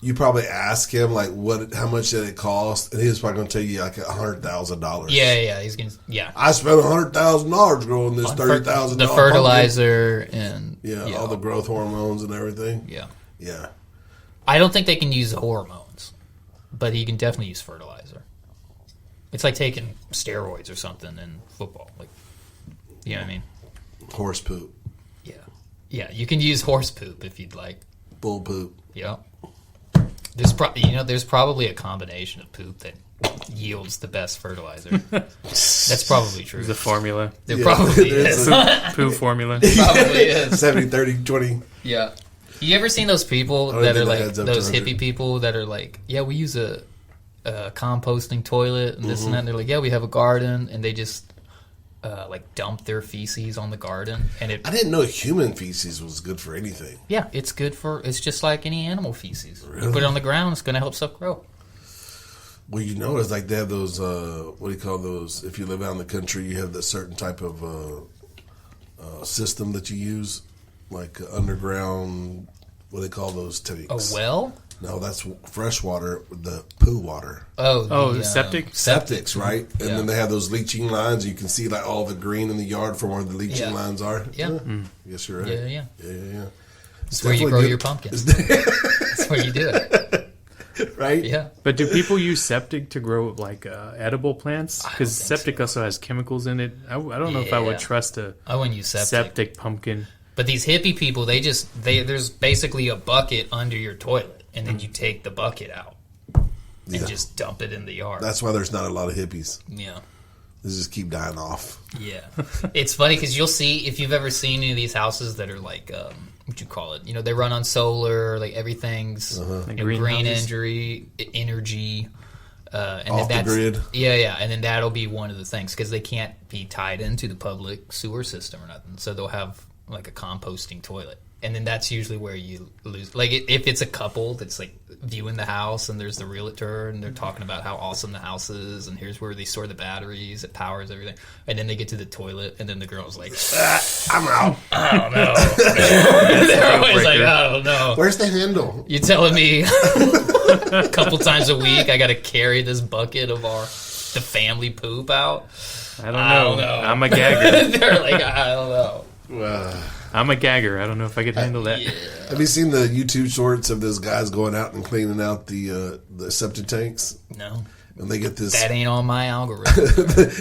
You probably ask him like how much did it cost, and he's probably going to tell you like $100,000. Yeah. He's gonna. Yeah. I spent $100,000 growing this $30,000. The fertilizer and pumpkin. All the growth hormones and everything. Yeah. I don't think they can use hormones, but he can definitely use fertilizer. It's like taking steroids or something in football. Like, you know what I mean? Horse poop, Yeah. You can use horse poop if you'd like. bull poop. Yeah. There's probably a combination of poop that yields the best fertilizer. That's probably true. the formula, There probably there's is. poo formula. Probably is. 70, 30, 20. Yeah. You ever seen those people don't that think are that like adds up to those 100. hippie people that are like, yeah, we use a composting toilet and this and that. And they're like, yeah, we have a garden, and they just like dump their feces on the garden, and I didn't know human feces was good for anything. yeah, it's good for. It's just like any animal feces. You put it on the ground, it's going to help stuff grow. Well, it's like they have those, what do you call those? If you live out in the country, you have that certain type of system that you use, like underground, what do they call those tanks? A well? No, that's fresh water, the poo water. Oh, the septic? Septics, right? And Yeah. then they have those leaching lines. You can see like all the green in the yard from where the leaching Yeah. lines are. Yeah. Yes, you're right. Yeah. Yeah. That's where you grow your pumpkin. That's where you do it. Right? Yeah. But do people use septic to grow like edible plants? I don't Because think septic so. also has chemicals in it. I don't know if I Yeah. would trust a I wouldn't use septic pumpkin. But these hippie people, there's basically a bucket under your toilet, and then you take the bucket out and Yeah. just dump it in the yard. That's why there's not a lot of hippies. Yeah. They just keep dying off. Yeah. It's funny because you'll see, if you've ever seen any of these houses that are like, what you call it? You know, they run on solar, like everything's Like green greenhouses? energy. And Off the then grid. Yeah. And then that'll be one of the things because they can't be tied into the public sewer system or nothing. So they'll have like a composting toilet. And then that's usually where you lose. Like if it's a couple that's like viewing the house and there's the realtor and they're talking about how awesome the house is and here's where they store the batteries, it powers everything. And then they get to the toilet and then the girl's like, I'm out. I don't know. They're always like, I don't know. Where's the handle? You telling me a couple times a week I got to carry this bucket of the family poop out? I don't know. I'm a gagger. They're like, I don't know. I'm a gagger. I don't know if I could handle that. Yeah. Have you seen the YouTube shorts of those guys going out and cleaning out the septic tanks? No. And they get this That ain't on my algorithm.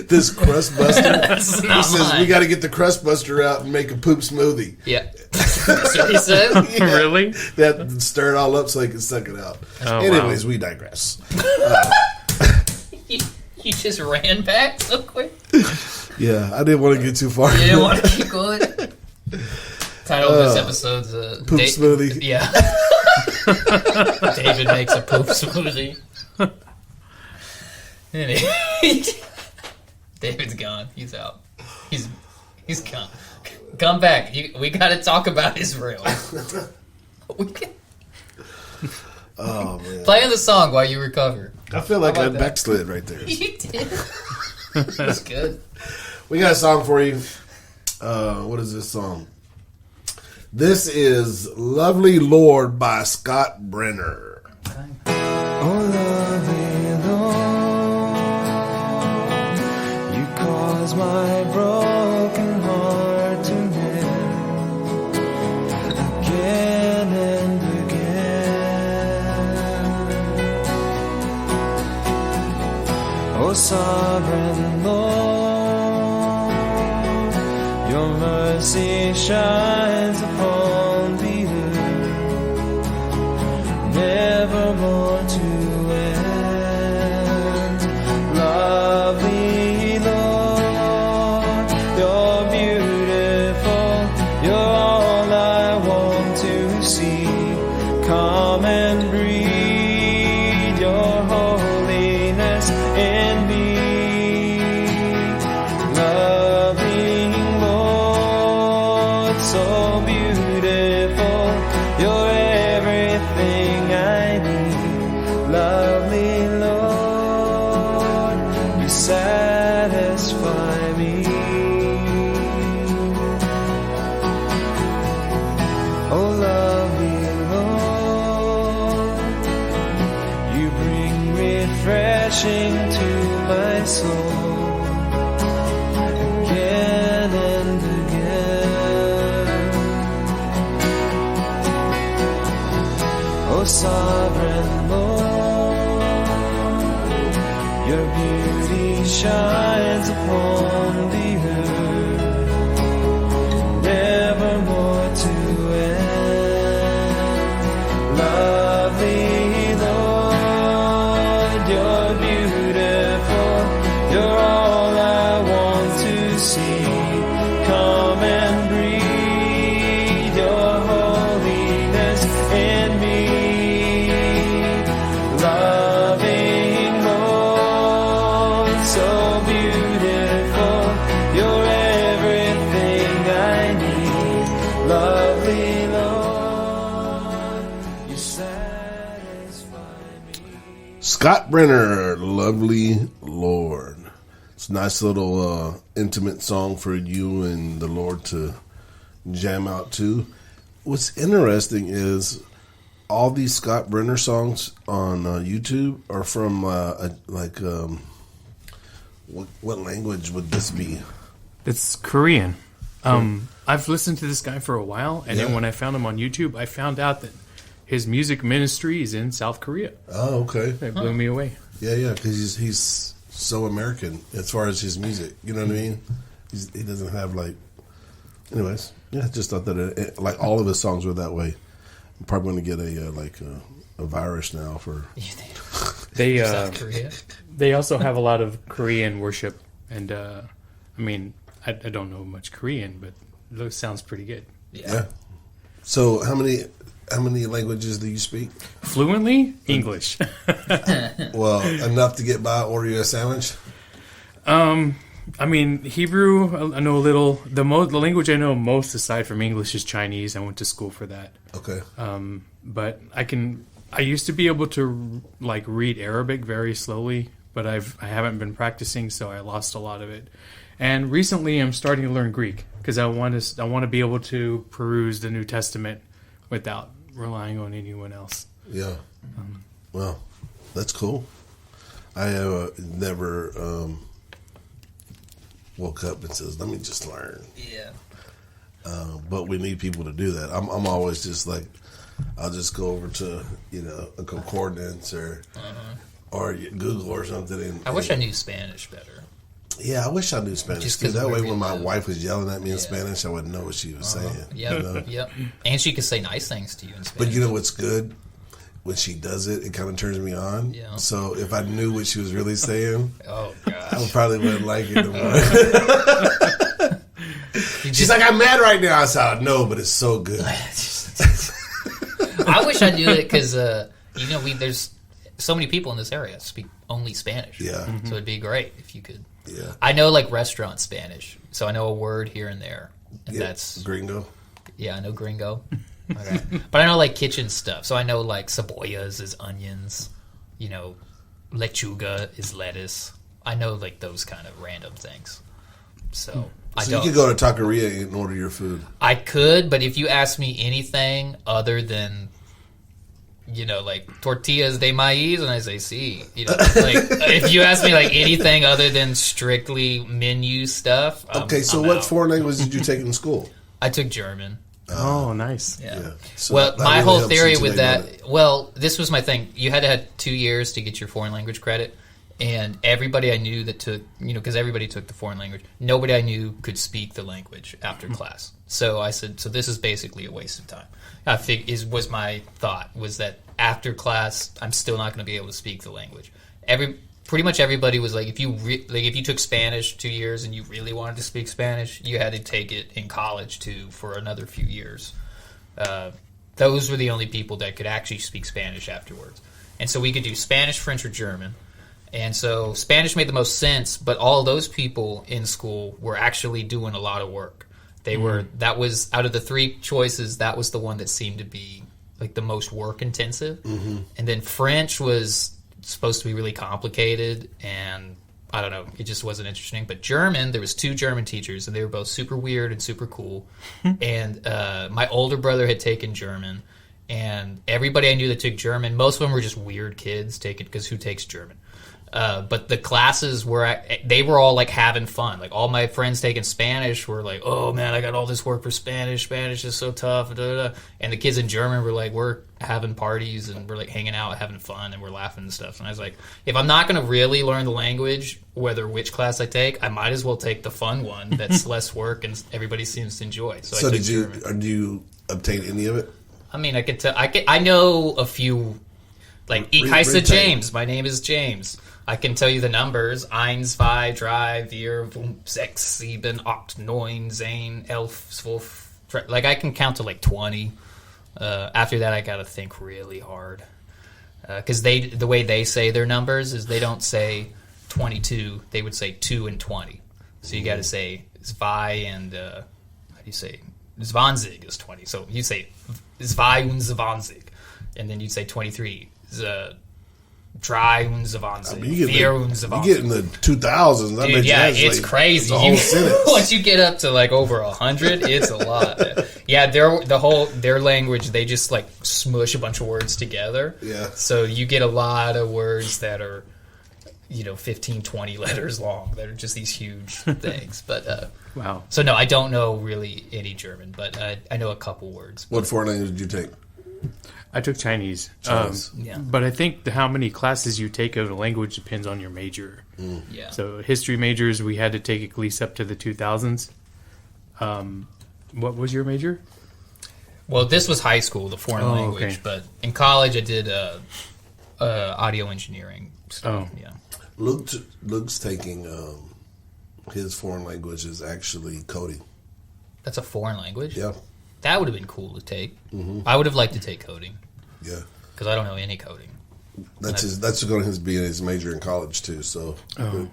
this crust buster. That's He not says mine. we got to get the crust buster out and make a poop smoothie. Yeah. That's what he said? Really? That stir it all up so they can suck it out. Oh, Anyways, we digress. You just ran back so quick? Yeah, I didn't want to get too far. You didn't want to keep going? Title of this episode's Poop smoothie. Yeah. David makes a poop smoothie. Anyway, David's gone. He's out. He's gone. Come back. We got to talk about Israel. Oh man, Playing the song while you recover. I feel like How I about that? backslid right there. You did. That's good. We got a song for you. What is this song? This is "Lovely Lord" by Scott Brenner. Oh, lovely Lord, you cause my broken heart to mend again and again. Oh, sovereign Lord, your mercy shines upon the earth, nevermore to end. Lovely Lord, you're beautiful, you're all I want to see. Come and breathe your holiness in me. Loving Lord, so beautiful, you're everything I need. Lovely Lord, you satisfy me. Oh, lovely Lord, you bring refreshing to my soul again and again. Oh, sovereign Lord, your beauty shines upon the earth, nevermore to end. Lovely Lord, you're beautiful, you're all I want to see. Come and breathe your holiness in me. Loving Lord, so beautiful, you're everything I need. Lovely Lord, you satisfy me. Scott Brenner, "Lovely Lord." It's a nice little intimate song for you and the Lord to jam out to. What's interesting is all these Scott Brenner songs on YouTube are from what language would this be? It's Korean. I've listened to this guy for a while, and then when I found him on YouTube, I found out that his music ministry is in South Korea. Oh, okay. That blew me away. Yeah, because he's so American as far as his music. You know what I mean? He doesn't have like. Anyways, yeah, just thought that like all of his songs were that way. I'm probably going to get a virus now for. They South Korea. They also have a lot of Korean worship, and I mean, I don't know much Korean, but it sounds pretty good. Yeah. So how many languages do you speak? Fluently, English. Well, enough to get by, order you a sandwich. I mean, Hebrew, I know a little. The language I know most aside from English is Chinese. I went to school for that. Okay. But I used to be able to like read Arabic very slowly, but I haven't been practicing, so I lost a lot of it. And recently I'm starting to learn Greek because I want to be able to peruse the New Testament without relying on anyone else. Yeah. Well, that's cool. I never woke up and says, "Let me just learn." Yeah. But we need people to do that. I'm always just like, I'll just go over to a concordance or Google or something. I wish I knew Spanish better. Yeah, I wish I knew Spanish Just too. 'cause That way, we're when my really- wife was yelling at me in Spanish, I would know what she was saying. Yep, yep. And she could say nice things to you in Spanish. But you know what's good? When she does it, it kind of turns me on. Yeah. So if I knew what she was really saying, Oh I gosh. probably wouldn't like it no more. She's like, "I'm mad right now." I said, "No, but it's so good." I wish I knew it because there's so many people in this area speak only Spanish. Yeah. So it'd be great if you could. Yeah. I know like restaurant Spanish, so I know a word here and there. And Yeah, that's gringo. I know gringo. Okay. But I know like kitchen stuff. So I know like cebollas is onions, lechuga is lettuce. I know like those kind of random things. So I So don't. you could go to Taqueria and order your food. I could, but if you ask me anything other than, like tortillas de maíz, and I say sí, like if you ask me like anything other than strictly menu stuff. Okay, so I'm what out. foreign language did you take in school? I took German. Oh, nice. Yeah. So Well, that my really whole helps you theory today, with doesn't that, it? well, this was my thing. You had to have 2 years to get your foreign language credit. And everybody I knew that took, because everybody took the foreign language, nobody I knew could speak the language after class. So I said, so this is basically a waste of time. Was my thought, was that after class, I'm still not going to be able to speak the language. Pretty much everybody was like, if you took Spanish 2 years and you really wanted to speak Spanish, you had to take it in college too for another few years. Those were the only people that could actually speak Spanish afterwards. And so we could do Spanish, French, or German. And so Spanish made the most sense, but all those people in school were actually doing a lot of work. That was, out of the three choices, that was the one that seemed to be like the most work intensive. Mm-hmm. And then French was supposed to be really complicated, and I don't know, it just wasn't interesting. But German, there was 2 German teachers, and they were both super weird and super cool. And my older brother had taken German, and everybody I knew that took German, most of them were just weird kids taking, because who takes German? But the classes they were all like having fun. Like all my friends taking Spanish were like, "Oh man, I got all this work for Spanish. Spanish is so tough." Da, da, da. And the kids in German were like, "We're having parties and we're like hanging out, having fun, and we're laughing and stuff." And I was like, if I'm not going to really learn the language, which class I take, I might as well take the fun one that's less work and everybody seems to enjoy. So I took German. Did you obtain any of it? I mean, I could tell. I know a few. Like, ich heiße James. My name is James. I can tell you the numbers. 1, 2, 3, 4, 5, 6, 7, 8, 9, 10, 11, 12. Like, I can count to like 20. After that, I gotta think really hard. Because the way they say their numbers is they don't say 22. They would say 2 and 20. So you gotta say zwei and, how do you say? Zwanzig is 20. So you say zwei und zwanzig. And then you'd say 23. Drei und Wahnsinn, You vier und get Wahnsinn. in the 2000s. I bet Dude, you yeah, that's it's like, crazy. the whole sentence. Once you get up to like over 100, it's a lot. Yeah, their language, they just like smush a bunch of words together. Yeah. So you get a lot of words that are, 15, 20 letters long. That are just these huge things. But Wow. so no, I don't know really any German, but I know a couple words. What foreign language did you take? I took Chinese. Chinese. Yeah. But I think how many classes you take of a language depends on your major. Yeah. So history majors, we had to take at least up to the 2000s. What was your major? Well, this was high school, the foreign language, okay. but in college I did audio engineering. So, Oh. yeah. Luke's taking his foreign language is actually coding. That's a foreign language? Yeah, That would have been cool to take. I would have liked to take coding yeah. because I don't know any coding. That's going to be his major in college too. So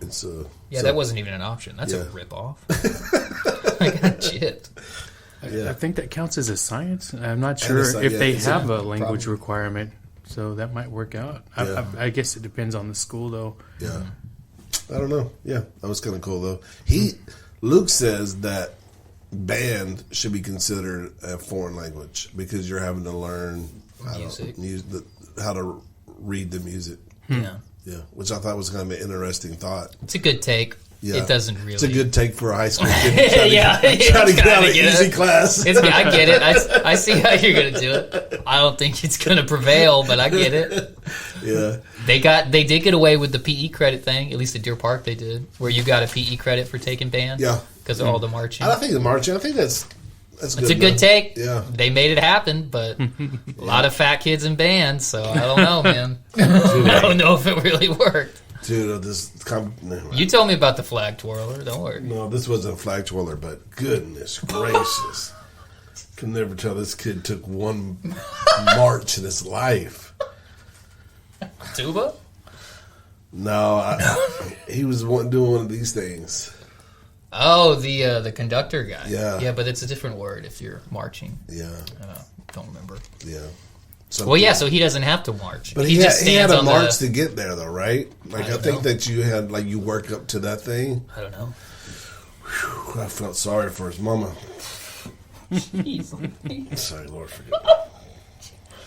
it's Yeah, so- that wasn't even an option. That's a Yeah. rip-off. I got chipped. Yeah. I think that counts as a science. I'm not And sure it's like- if yeah, they it's have a- a language probably. requirement, so that might work out. Yeah. I guess it depends on the school, though. Yeah. I don't know. Yeah, that was kind of cool though. Luke says that band should be considered a foreign language because you're having to learn Music. how to read the music. Yeah. Yeah, which I thought was kind of an interesting thought. It's a good take. Yeah, It doesn't really. It's a good take for a high school kid trying Yeah, to get it's out kinda of get easy it. class. I get it. I see how you're going to do it. I don't think it's going to prevail, but I get it. Yeah, They did get away with the PE credit thing, at least at Deer Park they did, where you got a PE credit for taking band. Yeah. Because of all the marching. I don't think the marching. I think that's good. It's a good enough. take. Yeah. They made it happen, but a lot of fat kids in bands, so I don't know, man. I don't know if it really worked. Dude, You told me about the flag twirler. Don't worry. No, this wasn't a flag twirler, but goodness gracious. Can never tell this kid took one march in his life. Tuba? No, he was doing one of these things. Oh, the conductor guy. Yeah. Yeah, but it's a different word if you're marching. Yeah, Don't remember. yeah. Well, yeah, so he doesn't have to march. But he he just had stands a on march the... to get there, though, right? Like, I think that you had, like, you work up to that thing. I don't know. I felt sorry for his mama. Jeez. Sorry, Lord, forgive me.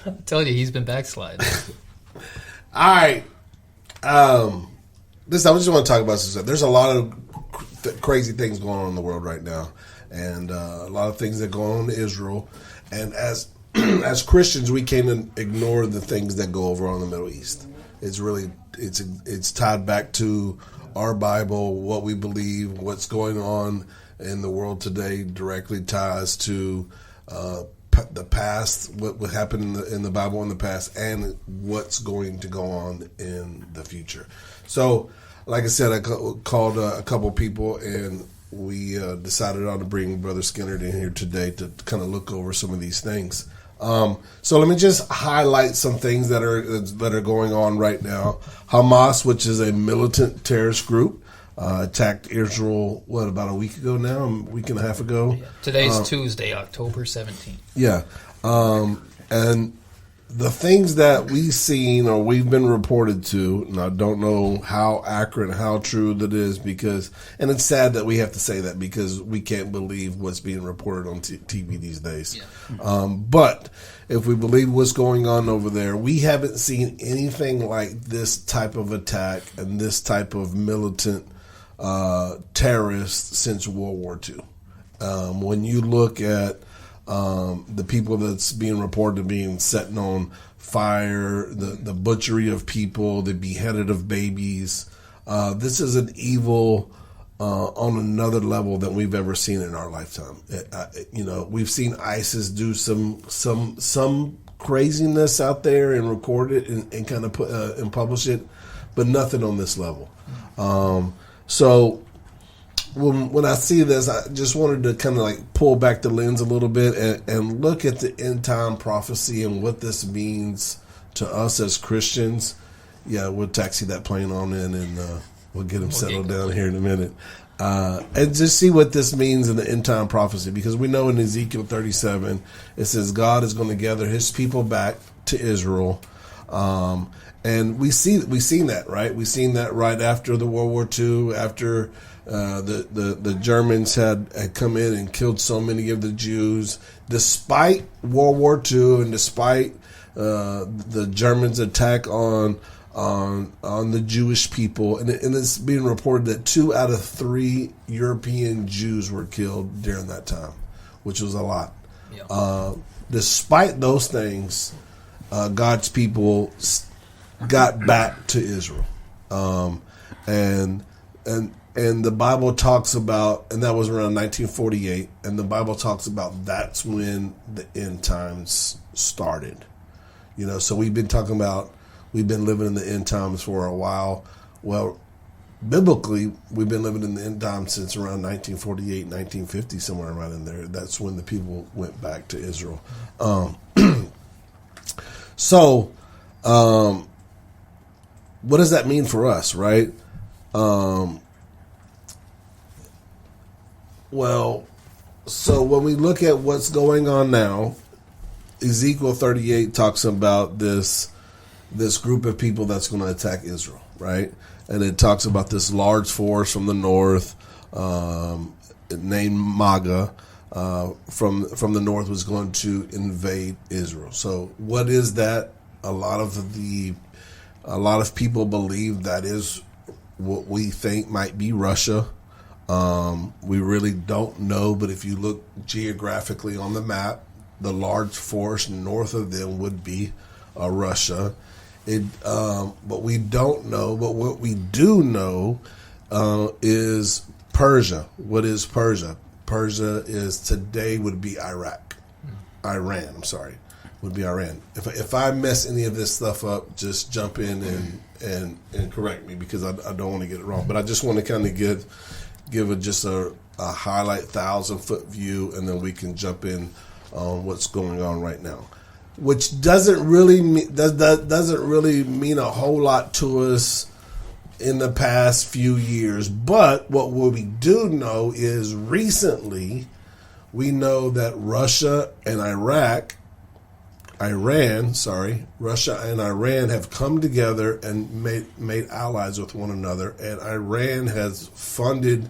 I told you, he's been backsliding. All right. I just want to talk about some stuff. There's a lot of crazy things going on in the world right now, and a lot of things that go on in Israel. And as as Christians, we can't ignore the things that go over on the Middle East. It's really it's tied back to our Bible, what we believe, what's going on in the world today. Directly ties to the past, what happened in the Bible in the past, and what's going to go on in the future. So, like I said, I called a couple people, and we decided on to bring Brother Skinner in here today to kind of look over some of these things. So let me just highlight some things that are going on right now. Hamas, which is a militant terrorist group, attacked Israel, about a week ago now, a week and a half ago? Today's Tuesday, October 17th. Yeah. And the things that we've seen or we've been reported to, and I don't know how accurate and how true that is and it's sad that we have to say that because we can't believe what's being reported on TV these days. Yeah. But if we believe what's going on over there, we haven't seen anything like this type of attack and this type of militant terrorist since World War II. When you look at the people that's being reported being set on fire, the butchery of people, the beheaded of babies. This is an evil on another level than we've ever seen in our lifetime. We've seen ISIS do some craziness out there and record it and kind of put and publish it, but nothing on this level. So when I see this, I just wanted to kind of like pull back the lens a little bit and look at the end time prophecy and what this means to us as Christians. Yeah, we'll taxi that plane on in and we'll get him settled down here in a minute. And just see what this means in the end time prophecy, because we know in Ezekiel 37, it says God is going to gather his people back to Israel. And we've seen that, right? We've seen that right after the World War II, after the Germans had come in and killed so many of the Jews, despite World War II and despite the Germans' attack on the Jewish people, and it's being reported that 2 out of 3 European Jews were killed during that time, which was a lot. Yeah. Despite those things, God's people got back to Israel, and the Bible talks about, and that was around 1948, and the Bible talks about that's when the end times started. So we've been living in the end times for a while. Well, biblically, we've been living in the end times since around 1948, 1950, somewhere around in there. That's when the people went back to Israel. So, what does that mean for us, right? Well, so when we look at what's going on now, Ezekiel 38 talks about this group of people that's going to attack Israel, right? And it talks about this large force from the north, named MAGA, from the north, was going to invade Israel. So what is that? A lot of people believe that is what we think might be Russia. We really don't know, but if you look geographically on the map, the large force north of them would be Russia. But we don't know. But what we do know is Persia. What is Persia? Persia is today would be Iraq. Iran, I'm sorry, would be Iran. If I mess any of this stuff up, just jump in and correct me, because I don't want to get it wrong. But I just want to kind of give just a highlight 1,000-foot view, and then we can jump in on what's going on right now, which doesn't really mean a whole lot to us in the past few years. But what we do know is recently we know that Russia and Russia and Iran have come together and made allies with one another, and Iran has funded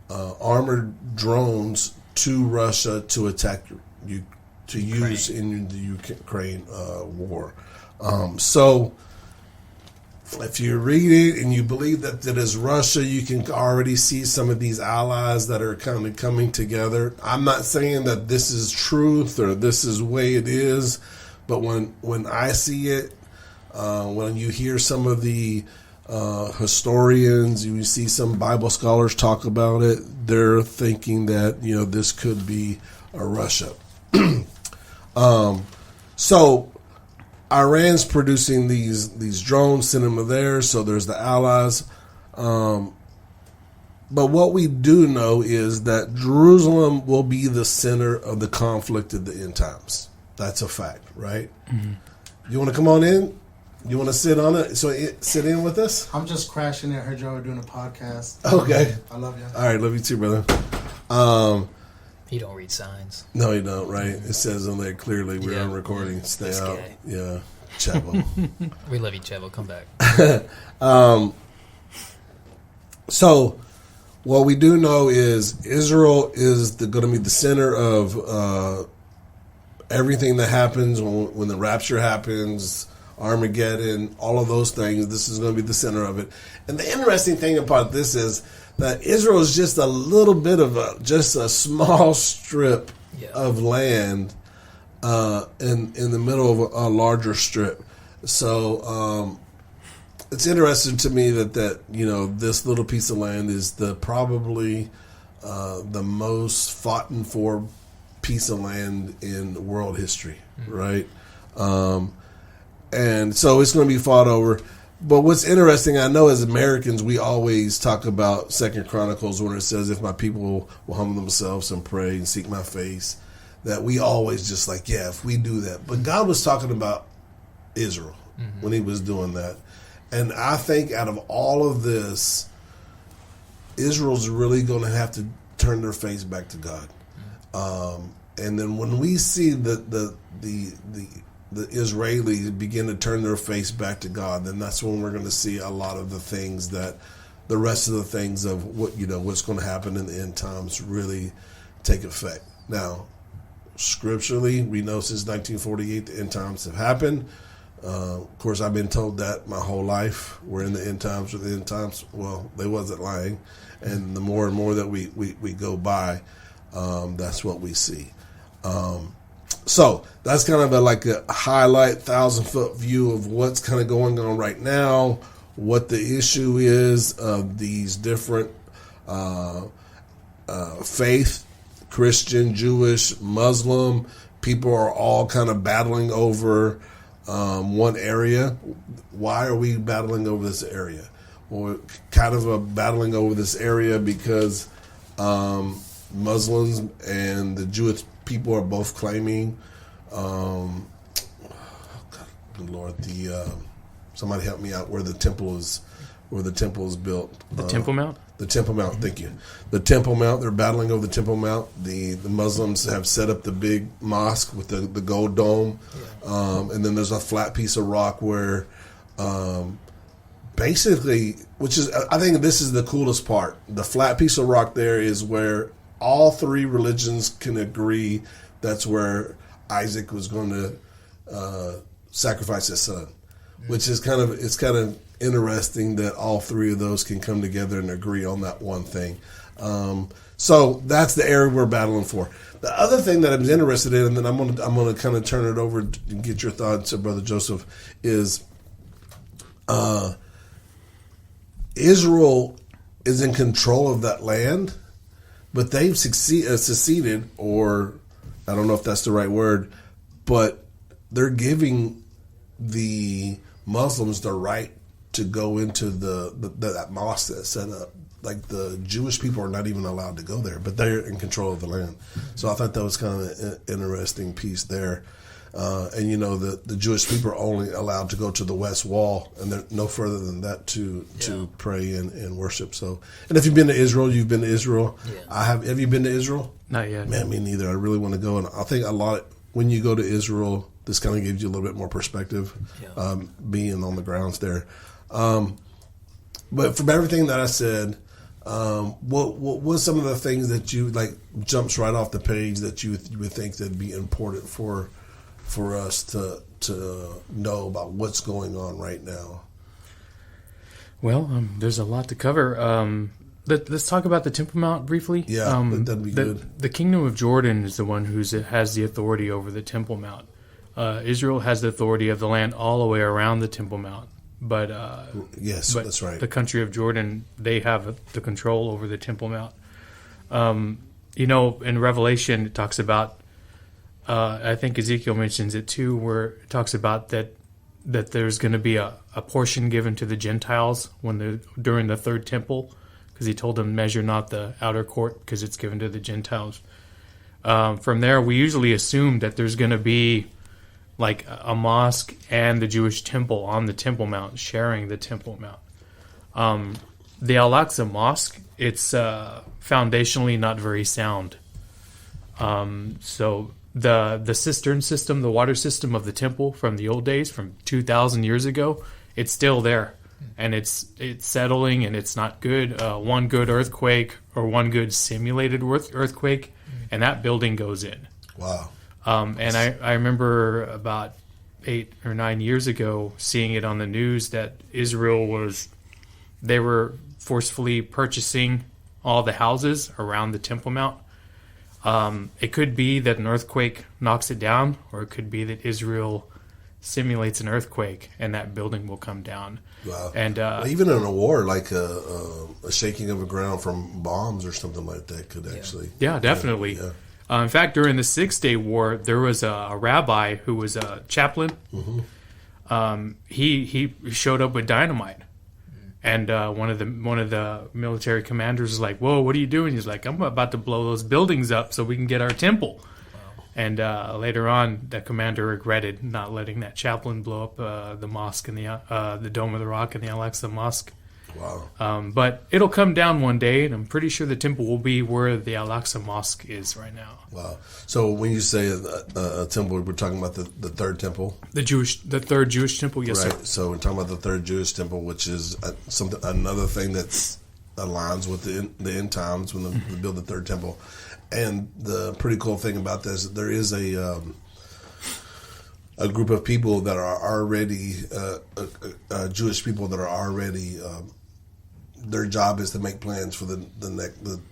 armored drones to Russia to attack use in the Ukraine war. So if you read it and you believe that it is Russia, you can already see some of these allies that are kind of coming together. I'm not saying that this is truth or this is the way it is, but when I see it, when you hear some of the historians, you see some Bible scholars talk about it, they're thinking that this could be a Russia. So Iran's producing these drones, sending them there, so there's the allies. But what we do know is that Jerusalem will be the center of the conflict at the end times. That's a fact, right? Mm-hmm. You want to come on in? You want to sit on it? So sit in with us? I'm just crashing it. I heard y'all were doing a podcast. Okay. I love you. All right, love you too, brother. He don't read signs. No, you don't, right? It says on there clearly we're on recording. Stay this out. guy. Yeah. Chevo. We love you, Chevo. Come back. So what we do know is Israel is going to be the center of everything that happens when the rapture happens, Armageddon, all of those things. This is going to be the center of it. And the interesting thing about this is that Israel is just a little bit of just a small strip of land in the middle of a larger strip. So it's interesting to me that this little piece of land is probably the most fought for piece of land in world history, right? And so it's going to be fought over. But what's interesting, I know as Americans, we always talk about 2 Chronicles when it says, if my people will humble themselves and pray and seek my face, that we always just like, yeah, if we do that. But God was talking about Israel when he was doing that. And I think out of all of this, Israel's really going to have to turn their face back to God. And then when we see the the Israelis begin to turn their face back to God, then that's when we're going to see a lot of the things that the rest of the things of what what's going to happen in the end times really take effect. Now, scripturally, we know since 1948 the end times have happened. Of course, I've been told that my whole life. We're in the end times. With the end times, well, they wasn't lying, and the more and more that we go by, that's what we see. So that's kind of a highlight 1,000-foot view of what's kind of going on right now, what the issue is of these different faith, Christian, Jewish, Muslim. People are all kind of battling over one area. Why are we battling over this area? Well, we're kind of battling over this area because Muslims and the Jewish people are both claiming, somebody help me out, where the temple is built. The Temple Mount? The Temple Mount, thank you. The Temple Mount, they're battling over the Temple Mount. The Muslims have set up the big mosque with the gold dome. And then there's a flat piece of rock where basically, which is, I think this is the coolest part. The flat piece of rock there is where all three religions can agree that's where Isaac was going to sacrifice his son, which is kind of interesting that all three of those can come together and agree on that one thing. So that's the area we're battling for. The other thing that I'm interested in, and then I'm gonna kind of turn it over and get your thoughts, Brother Joseph, is Israel is in control of that land, but they've seceded, or I don't know if that's the right word, but they're giving the Muslims the right to go into that mosque that's set up. Like, the Jewish people are not even allowed to go there, but they're in control of the land. So I thought that was kind of an interesting piece there. And the Jewish people are only allowed to go to the West Wall, and they're no further than that to pray and worship. So, and if you've been to Israel, you've been to Israel. Yeah. Have you been to Israel? Not yet. Man, me neither. I really want to go, and I think when you go to Israel, this kind of gives you a little bit more perspective, being on the grounds there. But from everything that I said, what some of the things that you jumps right off the page that you would think that'd be important for us to know about what's going on right now? Well, there's a lot to cover. Let's talk about the Temple Mount briefly. Yeah, that'd be good. The Kingdom of Jordan is the one who has the authority over the Temple Mount. Israel has the authority of the land all the way around the Temple Mount. But that's right. The country of Jordan, they have the control over the Temple Mount. In Revelation, it talks about, I think Ezekiel mentions it too, where it talks about that there's going to be a portion given to the Gentiles during the third temple, because he told them, measure not the outer court, because it's given to the Gentiles. From there, we usually assume that there's going to be like a mosque and the Jewish temple on the Temple Mount, sharing the Temple Mount. The Al-Aqsa Mosque, it's foundationally not very sound. So the cistern system, the water system of the temple from the old days, from 2,000 years ago, it's still there. And it's settling, and it's not good. One good earthquake, or one good simulated earthquake, and that building goes in. Wow. And I remember about 8 or 9 years ago seeing it on the news that they were forcefully purchasing all the houses around the Temple Mount. It could be that an earthquake knocks it down, or it could be that Israel simulates an earthquake and that building will come down. Wow. And even in a war, like a shaking of the ground from bombs or something like that could actually... Yeah, definitely. Yeah. In fact, during the 6-Day War, there was a rabbi who was a chaplain. Mm-hmm. He showed up with dynamite, and one of the military commanders was like, "Whoa, what are you doing?" He's like, "I'm about to blow those buildings up so we can get our temple." Wow. And later on, the commander regretted not letting that chaplain blow up the mosque and the Dome of the Rock and the Al-Aqsa Mosque. Wow. But it'll come down one day, and I'm pretty sure the temple will be where the Al-Aqsa Mosque is right now. Wow. So when you say a temple, we're talking about the third temple? The third Jewish temple, yes, right. sir. So we're talking about the third Jewish temple, which is another thing that aligns with the end times when they build the third temple. And the pretty cool thing about this, there is a group of people that are already Jewish people that are already. Their job is to make plans for the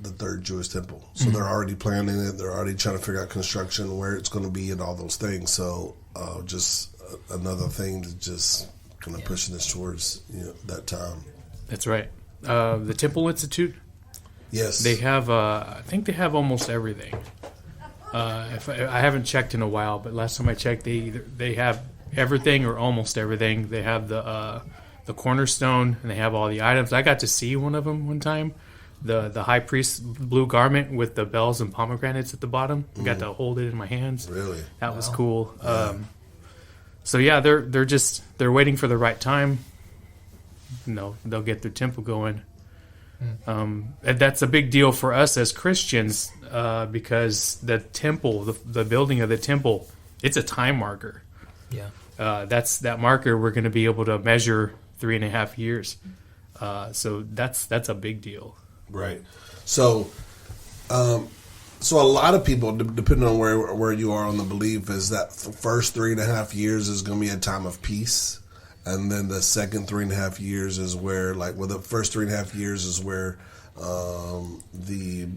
third Jewish temple. So they're already planning it. They're already trying to figure out construction, where it's going to be, and all those things. So just another thing to just kind of pushing us towards that time. That's right. The Temple Institute. Yes, they have. I think they have almost everything. If I haven't checked in a while, but last time I checked, they have everything or almost everything. They have the cornerstone, and they have all the items. I got to see one of them one time, the high priest's blue garment with the bells and pomegranates at the bottom. I got to hold it in my hands. Really, that was cool. So yeah, they're waiting for the right time. They'll get their temple going. And that's a big deal for us as Christians because the temple, the building of the temple, it's a time marker. Yeah, that's that marker we're going to be able to measure 3.5 years. So that's a big deal. Right. So, so a lot of people, depending on where you are on the belief, is that the first 3.5 years is going to be a time of peace, and then the second 3.5 years is where, the first 3.5 years is where the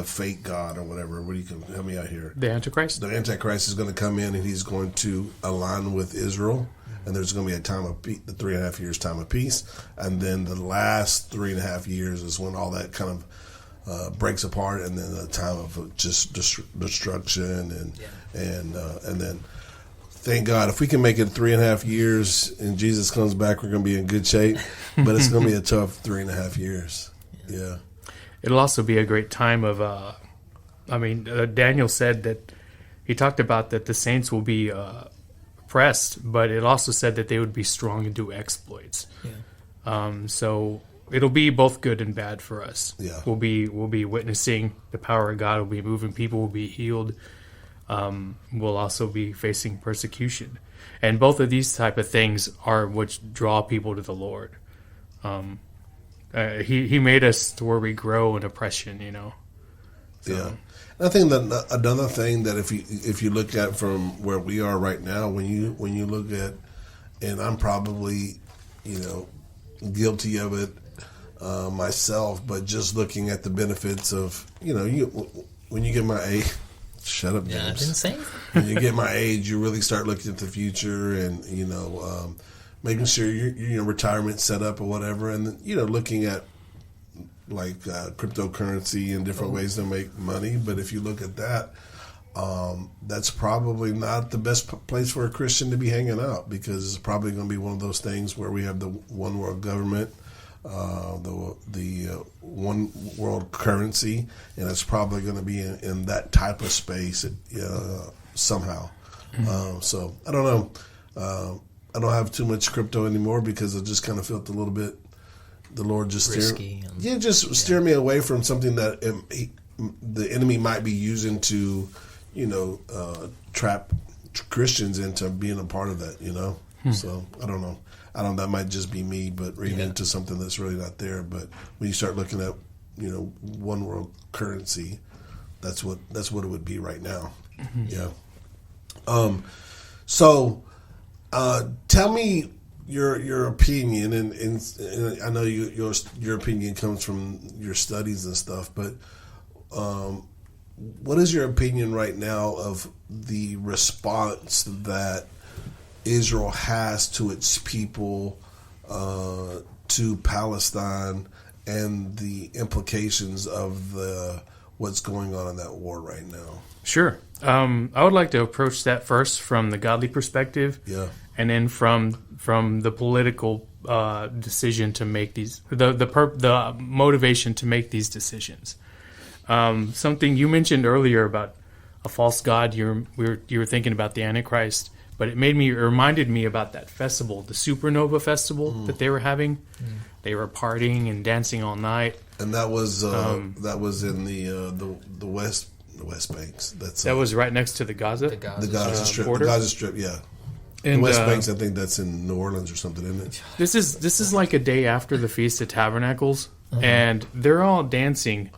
fake God or whatever. What do you help me out here? The Antichrist. The Antichrist is going to come in, and he's going to align with Israel, and there's going to be a time of the 3.5 years time of peace, and then the last 3.5 years is when all that kind of breaks apart, and then a time of just destruction, and then. Thank God, if we can make it 3.5 years and Jesus comes back, we're going to be in good shape. But it's going to be a tough 3.5 years. Yeah. It'll also be a great time of, Daniel said that he talked about that the saints will be oppressed, but it also said that they would be strong and do exploits. Yeah. So it'll be both good and bad for us. Yeah. We'll be witnessing the power of God. We'll be moving. People will be healed. We'll also be facing persecution, and both of these type of things are which draw people to the Lord. He made us to where we grow in oppression, So. Yeah, I think that another thing that if you look at from where we are right now, when you look at, and I'm probably guilty of it myself, but just looking at the benefits of when you get my age. Shut up, James. Yeah, I didn't say anything. When you get my age, you really start looking at the future and, making sure your retirement set up or whatever. And, looking at cryptocurrency and different ways to make money. But if you look at that, that's probably not the best place for a Christian to be hanging out, because it's probably going to be one of those things where we have the one world government, the one world currency, and it's probably going to be in that type of space somehow. So I don't know. I don't have too much crypto anymore because I just kind of felt a little bit. The Lord just steer me away from something that the enemy might be using to, trap Christians into being a part of that. So I don't know. That might just be me, but reading into something that's really not there. But when you start looking at, one world currency, that's what it would be right now. Mm-hmm. Yeah. So, tell me your opinion, and I know your opinion comes from your studies and stuff, but what is your opinion right now of the response that Israel has to its people, to Palestine, and the implications of what's going on in that war right now? Sure. I would like to approach that first from the godly perspective, and then from the political decision to make these the motivation to make these decisions. Something you mentioned earlier about a false god. You were thinking about the Antichrist. but it reminded me about that festival, the Supernova Festival that they were having. They were partying and dancing all night. And that was in the West Banks. That was right next to the Gaza. The Gaza the Gaza Strip. border. The Gaza Strip, yeah. And, the West Banks, I think that's in New Orleans or something, isn't it? This is like a day after the Feast of Tabernacles, and they're all dancing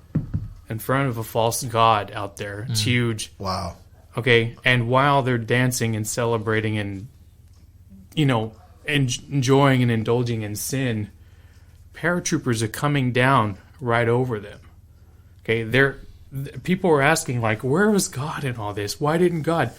in front of a false god out there. It's huge. Wow. Okay, and while they're dancing and celebrating and, enjoying and indulging in sin, paratroopers are coming down right over them. Okay, people were asking, like, where was God in all this? Why didn't God?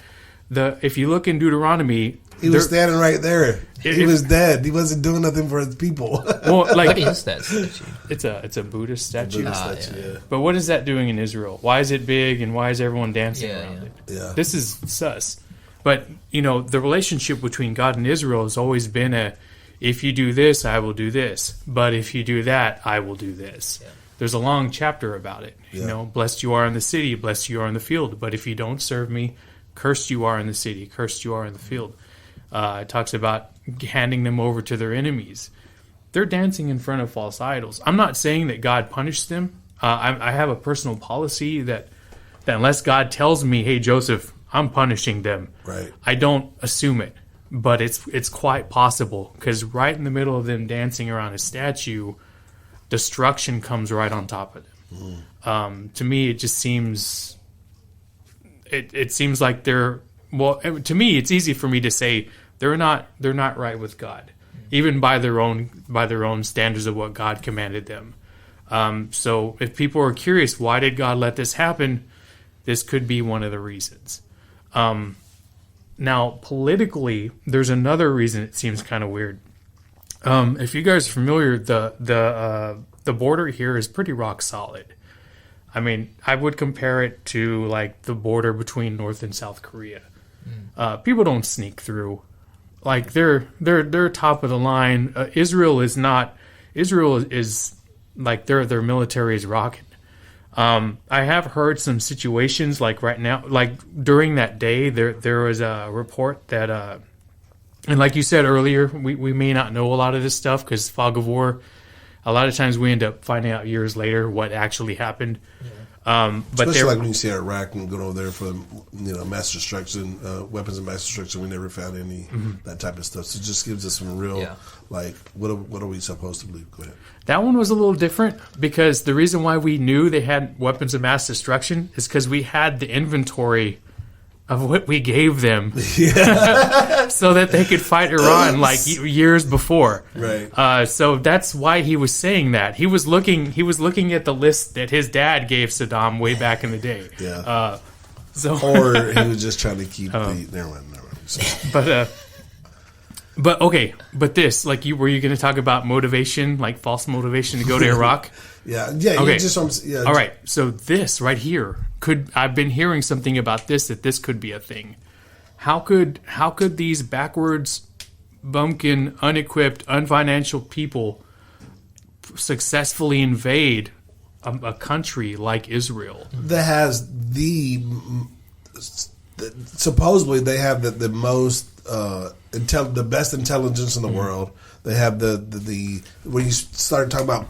If you look in Deuteronomy, he was standing right there. He was dead. He wasn't doing nothing for his people. Well, like, What is that statue? it's a Buddhist statue. Yeah. But what is that doing in Israel? Why is it big and why is everyone dancing Yeah, around yeah. it? Yeah. This is sus. But, the relationship between God and Israel has always been if you do this, I will do this. But if you do that, I will do this. Yeah. There's a long chapter about it. Yeah. Blessed you are in the city, blessed you are in the field. But if you don't serve me, cursed you are in the city, cursed you are in the field. It talks about handing them over to their enemies. They're dancing in front of false idols. I'm not saying that God punished them. I have a personal policy that unless God tells me, hey, Joseph, I'm punishing them, Right. I don't assume it. But it's quite possible, because right in the middle of them dancing around a statue, destruction comes right on top of them. To me, it just seems... It seems like they're... Well, to me, it's easy for me to say they're not right with God, even by their own standards of what God commanded them. So if people are curious, why did God let this happen? This could be one of the reasons. Now, politically, there's another reason it seems kind of weird. If you guys are familiar, the border here is pretty rock solid. I mean, I would compare it to like the border between North and South Korea. People don't sneak through. Like they're top of the line. Israel is not. Israel is like their military is rocking. I have heard some situations like right now, like during that day, there was a report that, and like you said earlier, we may not know a lot of this stuff because fog of war. A lot of times we end up finding out years later what actually happened. But especially like when you see Iraq and going over there for mass destruction, weapons of mass destruction, we never found any that type of stuff. So it just gives us some real like what are we supposed to believe? Go ahead. That one was a little different because the reason why we knew they had weapons of mass destruction is because we had the inventory of what we gave them, so that they could fight Iran like years before. Right. So that's why he was saying that. He was looking at the list that his dad gave Saddam way back in the day. Yeah. Or he was just trying to keep the. Never mind. So. But okay. But this, like, were you going to talk about motivation, like false motivation to go to Iraq? Yeah. Okay. Yeah. All right. So this right here I've been hearing something about this, that this could be a thing. How could these backwards, bumpkin, unequipped, unfinancial people successfully invade a country like Israel? That has supposedly they have the most the best intelligence in the world. They have the when you start talking about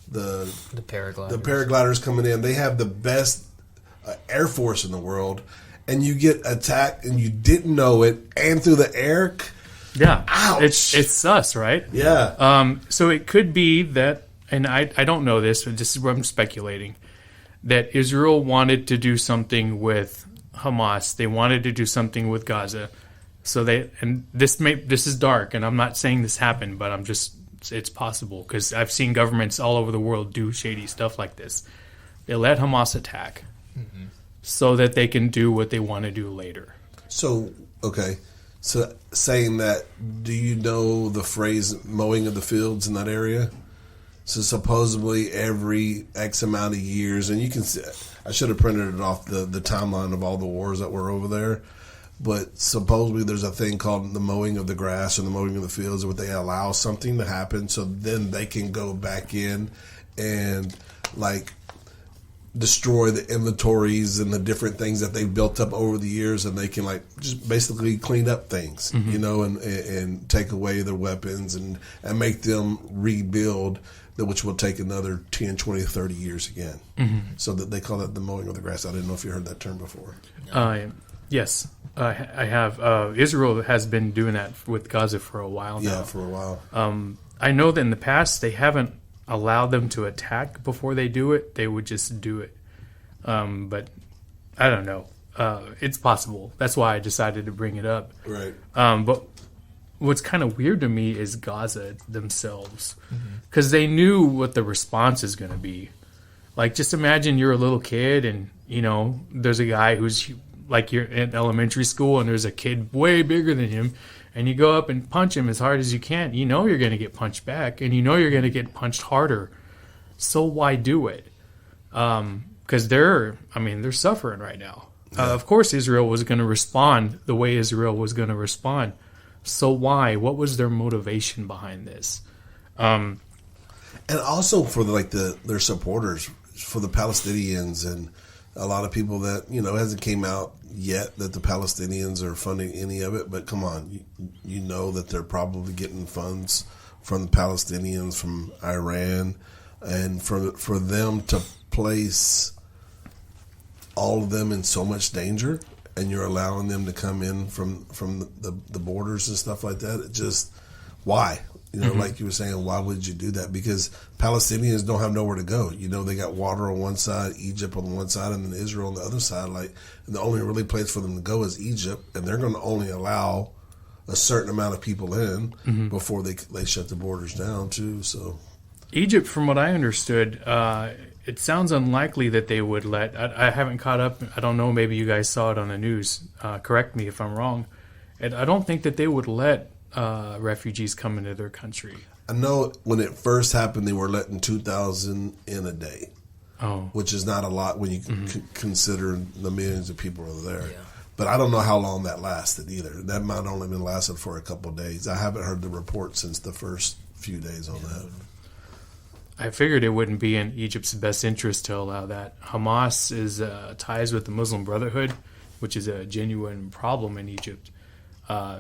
the paragliders coming in, they have the best air force in the world, and you get attacked and you didn't know it, and through the air. Yeah, ouch! It's sus, right? Yeah. So it could be that, and I don't know this, but this is where I'm speculating, that Israel wanted to do something with Hamas. They wanted to do something with Gaza. So this is dark, and I'm not saying this happened, but it's possible because I've seen governments all over the world do shady stuff like this. They let Hamas attack so that they can do what they want to do later. So, okay. So saying that, do you know the phrase mowing of the fields in that area? So supposedly every X amount of years, and you can see, I should have printed it off the timeline of all the wars that were over there. But supposedly there's a thing called the mowing of the grass or the mowing of the fields where they allow something to happen so then they can go back in and like destroy the inventories and the different things that they've built up over the years, and they can like just basically clean up things, you know, and take away their weapons and make them rebuild, which will take another 10, 20, 30 years again. So that they call it the mowing of the grass. I didn't know if you heard that term before. Yes, I have. Israel has been doing that with Gaza for a while now. Yeah, for a while. I know that in the past they haven't allowed them to attack before they do it. They would just do it. But I don't know. It's possible. That's why I decided to bring it up. Right. But what's kind of weird to me is Gaza themselves, because they knew what the response is going to be. Like, just imagine you're a little kid and, you know, there's a guy who's like you're in elementary school and there's a kid way bigger than him, and you go up and punch him as hard as you can. You know you're going to get punched back, and you know you're going to get punched harder. So why do it? Because they're suffering right now. Of course Israel was going to respond the way Israel was going to respond. So why? What was their motivation behind this? And also for their supporters, for the Palestinians, and a lot of people that, you know, hasn't came out yet that the Palestinians are funding any of it. But come on, you know that they're probably getting funds from the Palestinians, from Iran, and for them to place all of them in so much danger, and you're allowing them to come in from the borders and stuff like that. It just, why? You know, like you were saying, why would you do that? Because Palestinians don't have nowhere to go. You know, they got water on one side, Egypt on one side, and then Israel on the other side. Like, the only really place for them to go is Egypt, and they're going to only allow a certain amount of people in before they shut the borders down too. So, Egypt, from what I understood, it sounds unlikely that they would let. I haven't caught up. I don't know. Maybe you guys saw it on the news. Correct me if I'm wrong. And I don't think that they would let refugees come into their country. I know when it first happened, they were letting 2,000 in a day, which is not a lot when you consider the millions of people are there. Yeah. But I don't know how long that lasted either. That might have only been lasted for a couple of days. I haven't heard the report since the first few days on that. I figured it wouldn't be in Egypt's best interest to allow that. Hamas is ties with the Muslim Brotherhood, which is a genuine problem in Egypt.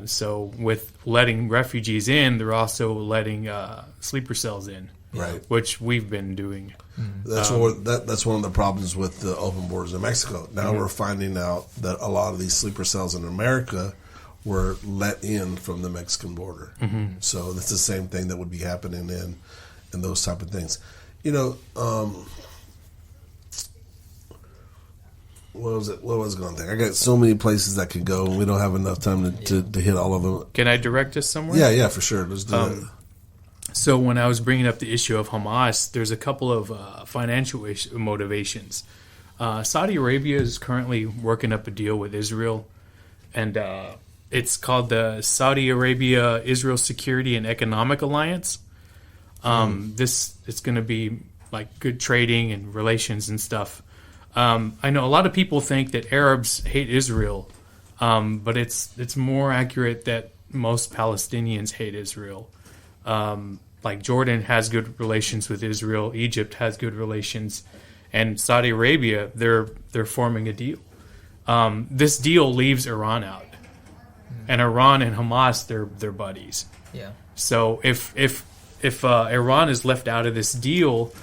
So with letting refugees in, they're also letting sleeper cells in, right? Which we've been doing. That's that's one of the problems with the open borders in Mexico. Now we're finding out that a lot of these sleeper cells in America were let in from the Mexican border. So that's the same thing that would be happening in those type of things. You know, what was I going to think? I got so many places I could go, and we don't have enough time to hit all of them. Can I direct us somewhere? Yeah, for sure. Let's do it. So when I was bringing up the issue of Hamas, there's a couple of financial motivations. Saudi Arabia is currently working up a deal with Israel, and it's called the Saudi Arabia-Israel Security and Economic Alliance. It's going to be like good trading and relations and stuff. I know a lot of people think that Arabs hate Israel, but it's more accurate that most Palestinians hate Israel. Like Jordan has good relations with Israel, Egypt has good relations, and Saudi Arabia, they're forming a deal. This deal leaves Iran out, and Iran and Hamas, they're buddies. Yeah. So if Iran is left out of this deal,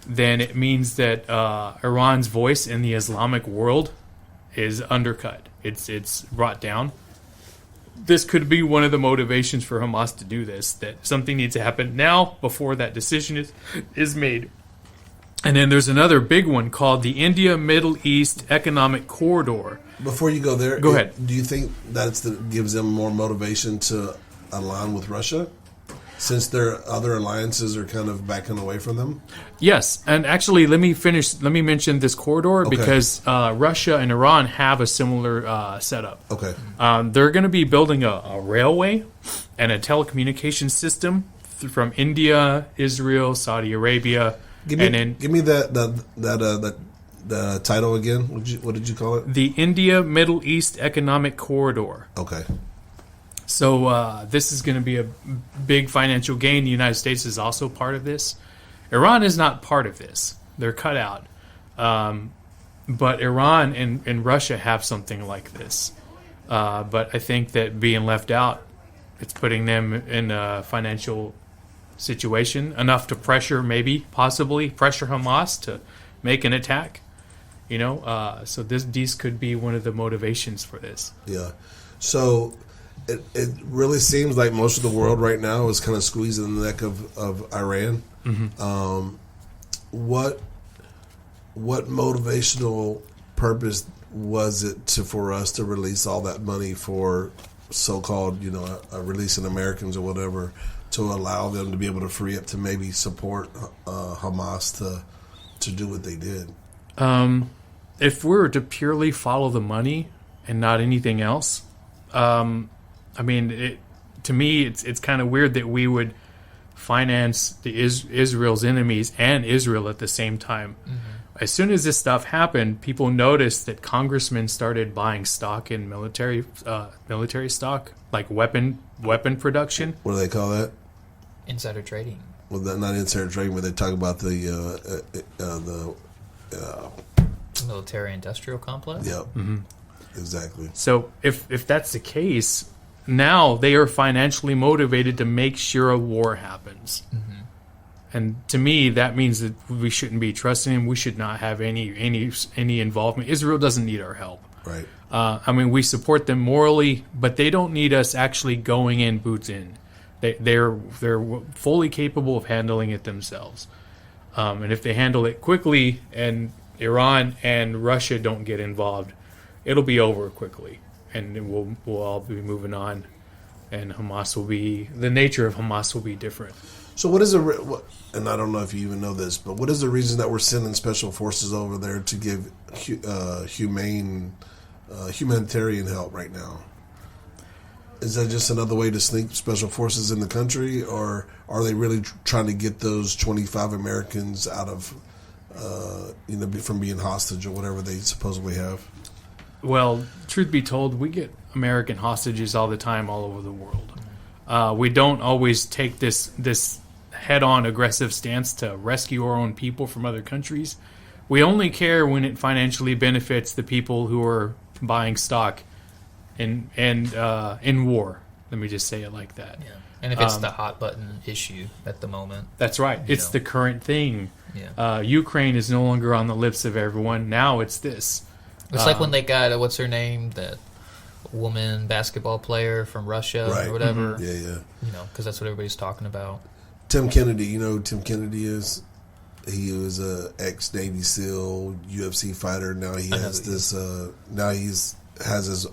then it means that Iran's voice in the Islamic world is undercut. It's brought down. This could be one of the motivations for Hamas to do this, that something needs to happen now before that decision is made. And then there's another big one called the India-Middle East Economic Corridor. Before you go there, go ahead. Do you think gives them more motivation to align with Russia? Since their other alliances are kind of backing away from them? Yes, and actually, let me mention this corridor because Russia and Iran have a similar setup. Okay. They're going to be building a railway and a telecommunications system from India, Israel, Saudi Arabia. Give me that title again. What did you call it? The India-Middle East Economic Corridor. Okay. So this is going to be a big financial gain. The United States is also part of this. Iran is not part of this. They're cut out. But Iran and Russia have something like this. But I think that being left out, it's putting them in a financial situation enough to possibly pressure Hamas to make an attack. So these could be one of the motivations for this. Yeah. So it really seems like most of the world right now is kind of squeezing the neck of Iran. Mm-hmm. What motivational purpose was it for us to release all that money for so-called, releasing Americans or whatever, to allow them to be able to free up to maybe support Hamas to do what they did? If we were to purely follow the money and not anything else, to me, it's kind of weird that we would finance Israel's enemies and Israel at the same time. Mm-hmm. As soon as this stuff happened, people noticed that congressmen started buying stock in military stock, like weapon production. What do they call that? Insider trading. Well, not insider trading, but they talk about the military-industrial complex. Yep, mm-hmm. Exactly. So if that's the case, now they are financially motivated to make sure a war happens. Mm-hmm. And to me, that means that we shouldn't be trusting him. We should not have any involvement. Israel doesn't need our help. Right. We support them morally, but they don't need us actually going in boots in. They're fully capable of handling it themselves. And if they handle it quickly, and Iran and Russia don't get involved, it'll be over quickly, and we'll all be moving on. And the nature of Hamas will be different. So what is and I don't know if you even know this, but what is the reason that we're sending special forces over there to give humanitarian help right now? Is that just another way to sneak special forces in the country, or are they really trying to get those 25 Americans out of, from being hostage or whatever they supposedly have? Well, truth be told, we get American hostages all the time all over the world. We don't always take this head-on aggressive stance to rescue our own people from other countries. We only care when it financially benefits the people who are buying stock in war. Let me just say it like that. Yeah. And if it's the hot button issue at the moment. That's right. It's the current thing. Yeah. Ukraine is no longer on the lips of everyone. Now it's this. It's like when they got, what's her name, that woman basketball player from Russia or whatever. Mm-hmm. Yeah. Because that's what everybody's talking about. Tim Kennedy, you know who Tim Kennedy is? He was a ex-Navy SEAL, UFC fighter. Now he has this. Now has his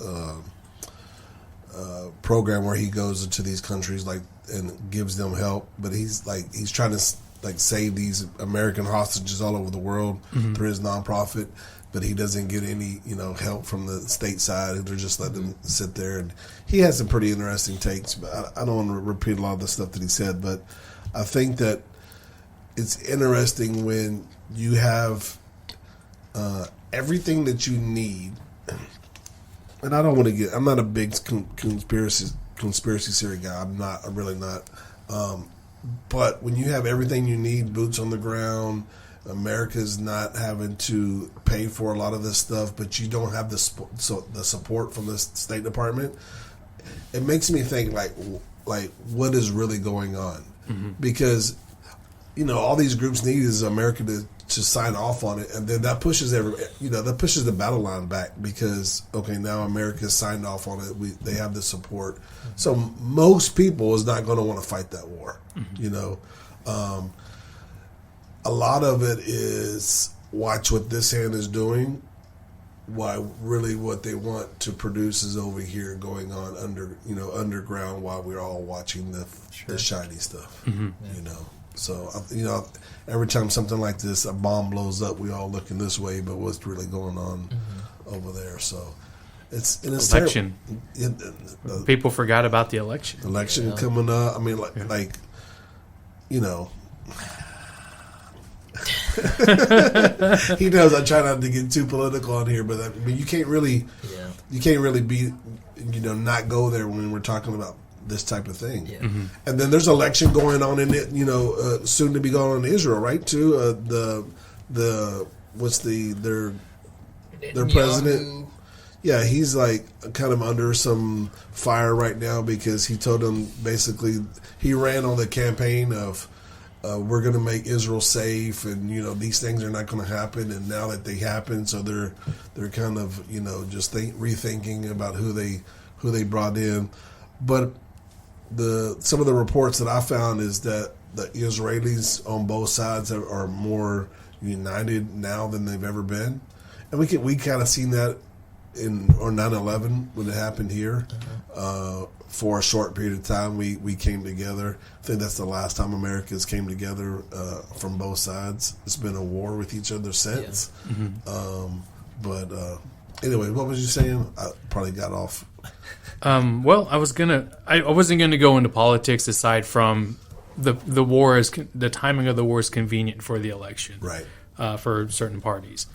program where he goes into these countries and gives them help. But he's trying to save these American hostages all over the world through his nonprofit. But he doesn't get any help from the state side. They're just letting him sit there. And he has some pretty interesting takes. But I don't want to repeat a lot of the stuff that he said. But I think that it's interesting when you have everything that you need. And I don't want to I'm not a big conspiracy theory guy. I'm really not. But when you have everything you need, boots on the ground, America's not having to pay for a lot of this stuff, but you don't have the support from the State Department. It makes me think like what is really going on? Mm-hmm. Because all these groups need is America to sign off on it, and then that pushes the battle line back because now America's signed off on it. They have the support, so most people is not going to want to fight that war. Mm-hmm. A lot of it is watch what this hand is doing. Why really what they want to produce is over here going on underground while we're all watching the shiny stuff. Mm-hmm. So every time something like this, a bomb blows up, we all looking this way, but what's really going on over there? So it's election. People forgot about the election. Coming up. I mean, he knows I try not to get too political on here, but you can't really be, not go there when we're talking about this type of thing. Yeah. Mm-hmm. And then there's election going on in it, soon to be going on in Israel, right? Too, the what's their president? Yeah, he's like kind of under some fire right now because he told them basically he ran on the campaign of we're going to make Israel safe, and these things are not going to happen, and now that they happen, so they're kind of just rethinking about who they brought in. But some of the reports that I found is that the Israelis on both sides are more united now than they've ever been, and we kind of seen that on 9/11 when it happened here. For a short period of time, we came together. I think that's the last time Americans came together from both sides. It's been a war with each other since. Yeah. But anyway, what was you saying? I probably got off. Well, I wasn't gonna go into politics aside from the war the timing of the war is convenient for the election, right? For certain parties.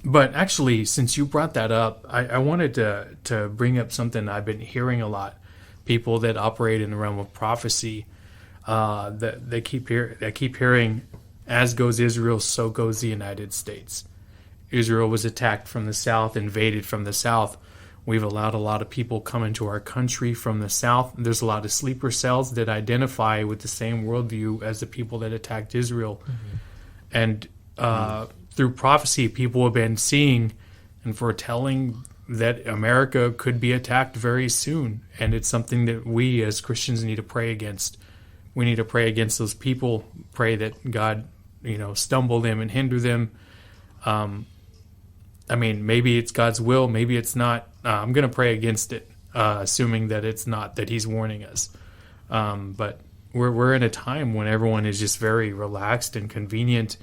But actually, since you brought that up, I wanted to bring up something I've been hearing a lot. People that operate in the realm of prophecy, that they keep hearing, as goes Israel, so goes the United States. Israel was attacked from the south, invaded from the south. We've allowed a lot of people come into our country from the south. There's a lot of sleeper cells that identify with the same worldview as the people that attacked Israel. And through prophecy, people have been seeing and foretelling that America could be attacked very soon. And it's something that we as Christians need to pray against. We need to pray against those people, pray that God, stumble them and hinder them. Maybe it's God's will, maybe it's not. I'm going to pray against it, assuming that it's not, that he's warning us. But we're in a time when everyone is just very relaxed and convenient.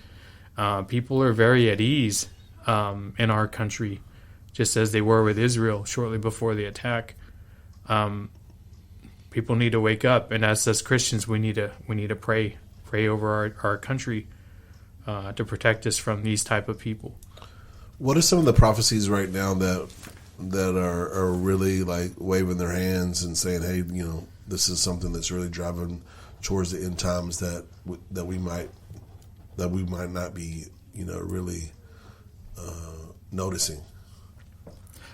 People are very at ease in our country, just as they were with Israel shortly before the attack. People need to wake up, and as Christians, we need to pray over our country to protect us from these type of people. What are some of the prophecies right now that are really like waving their hands and saying, "Hey, this is something that's really driving towards the end times that we might not be, really noticing"?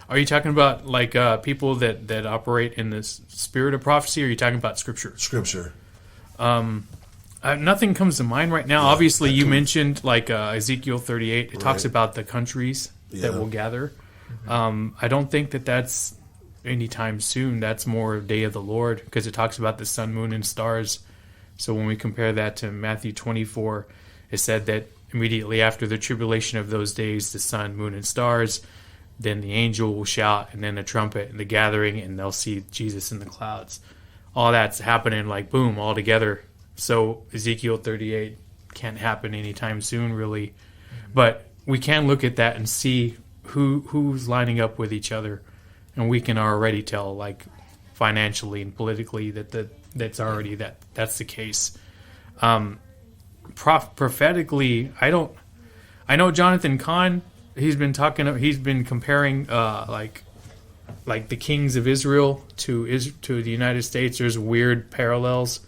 Are you talking about like people that operate in this spirit of prophecy, or are you talking about Scripture? Scripture. Nothing comes to mind right now. Yeah, obviously, you mentioned like Ezekiel 38. It talks about the countries that will gather. I don't think that's anytime soon. That's more Day of the Lord, because it talks about the sun, moon, and stars. So when we compare that to Matthew 24, it said that immediately after the tribulation of those days, the sun, moon, and stars, then the angel will shout, and then the trumpet, and the gathering, and they'll see Jesus in the clouds. All that's happening like boom, all together. So Ezekiel 38 can't happen anytime soon, really. But we can look at that and see who's lining up with each other, and we can already tell, like financially and politically, that's already that's the case. Prophetically, I know Jonathan Cahn. He's been comparing like the kings of Israel to the United States. There's weird parallels.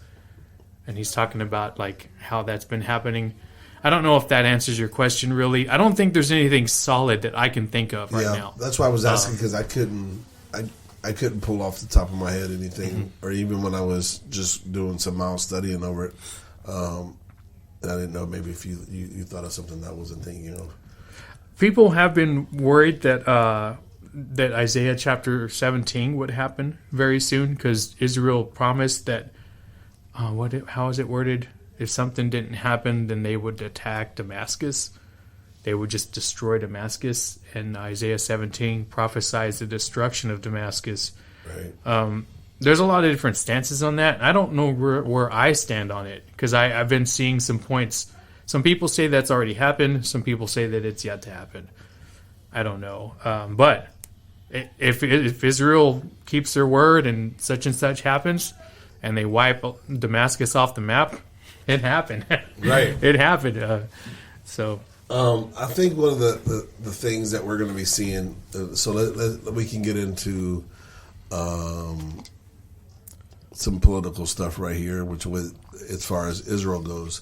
And he's talking about like how that's been happening. I don't know if that answers your question really. I don't think there's anything solid that I can think of right now. That's why I was asking, because I couldn't pull off the top of my head anything, or even when I was just doing some mild studying over it. And I didn't know maybe if you thought of something that I wasn't thinking of. People have been worried that Isaiah chapter 17 would happen very soon, because Israel promised that. How is it worded? If something didn't happen, then they would attack Damascus. They would just destroy Damascus. And Isaiah 17 prophesies the destruction of Damascus. Right. There's a lot of different stances on that. I don't know where I stand on it, because I've been seeing some points. Some people say that's already happened. Some people say that it's yet to happen. I don't know. But if Israel keeps their word and such happens, and they wipe Damascus off the map, it happened. Right. It happened. I think one of the things that we're going to be seeing, so we can get into some political stuff right here, which as far as Israel goes.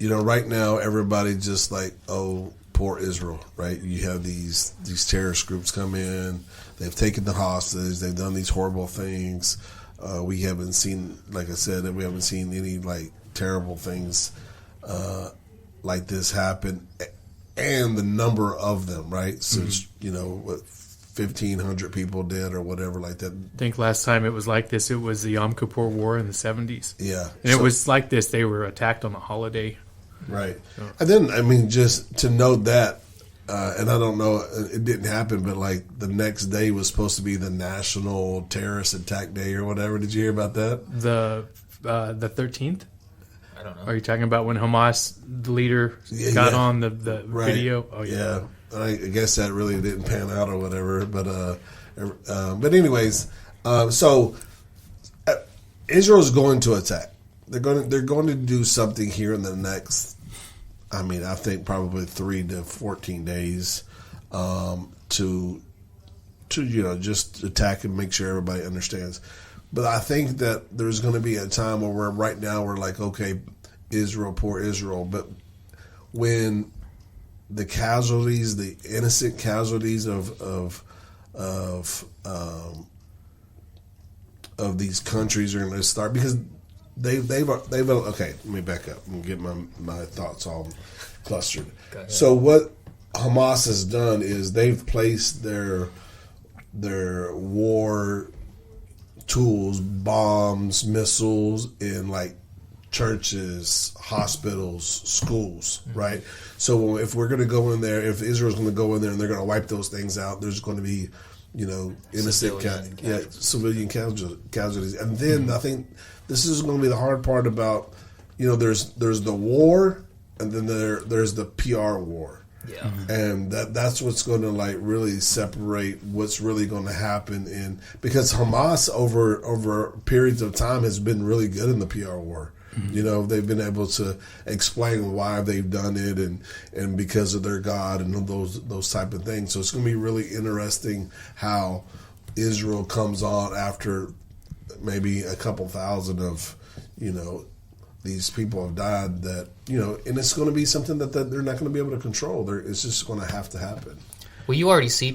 right now everybody just like, oh, poor Israel, right? You have these terrorist groups come in, they've taken the hostage, they've done these horrible things. We haven't seen, like I said, we haven't seen any like terrible things like this happen, and the number of them, right? So it's, 1,500 people dead or whatever like that. I think last time it was like this, it was the Yom Kippur War in the 70s. Yeah. And it was like this. They were attacked on a holiday. Right. And then, I mean, just to note that, and I don't know, it didn't happen, but like the next day was supposed to be the National Terrorist Attack Day or whatever. Did you hear about that? The 13th? I don't know. Are you talking about when Hamas, the leader, got on the video? Oh, yeah. I guess that really didn't pan out or whatever. But anyways, so Israel's going to attack. They're going to do something here in the next, I think probably 3 to 14 days to just attack and make sure everybody understands. But I think that there's going to be a time where right now we're like, okay, Israel, poor Israel. But when the casualties, the innocent casualties of these countries are going to start, because they've okay. Let me back up and get my thoughts all clustered. So what Hamas has done is they've placed their war tools, bombs, missiles in like churches, hospitals, schools, right? So if we're going to go in there, if Israel's going to go in there and they're going to wipe those things out, there's going to be, innocent civilian casualties. And then I think this is going to be the hard part about, there's the war, and then there's the PR war. Yeah. And that's what's going to like really separate what's really going to happen because Hamas over periods of time has been really good in the PR war. Mm-hmm. They've been able to explain why they've done it and because of their God and those type of things. So it's going to be really interesting how Israel comes on after maybe a couple thousand of, these people have died that, and it's going to be something that they're not going to be able to control. It's just going to happen. Well, you already see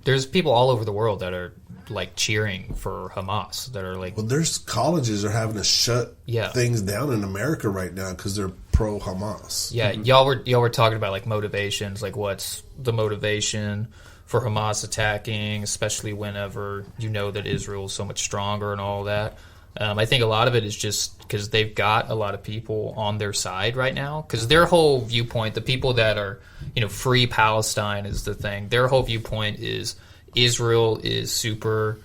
there's people all over the world that are like cheering for Hamas, that are like... Well, there's colleges are having to shut things down in America right now because they're pro-Hamas. Yeah, y'all were talking about like motivations, like what's the motivation for Hamas attacking, especially whenever you know that Israel is so much stronger and all that. I think a lot of it is just because they've got a lot of people on their side right now. Because their whole viewpoint, the people that are, free Palestine is the thing. Their whole viewpoint is Israel is super,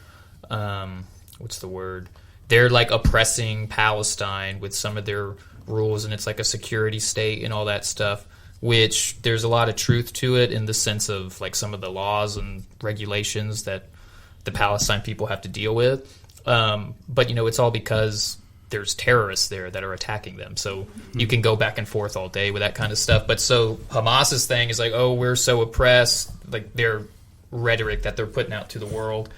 what's the word? They're like oppressing Palestine with some of their rules, and it's like a security state and all that stuff, which there's a lot of truth to it in the sense of like some of the laws and regulations that the Palestine people have to deal with. But, it's all because there's terrorists there that are attacking them. So you can go back and forth all day with that kind of stuff. But so Hamas's thing is like, oh, we're so oppressed. Like their rhetoric that they're putting out to the world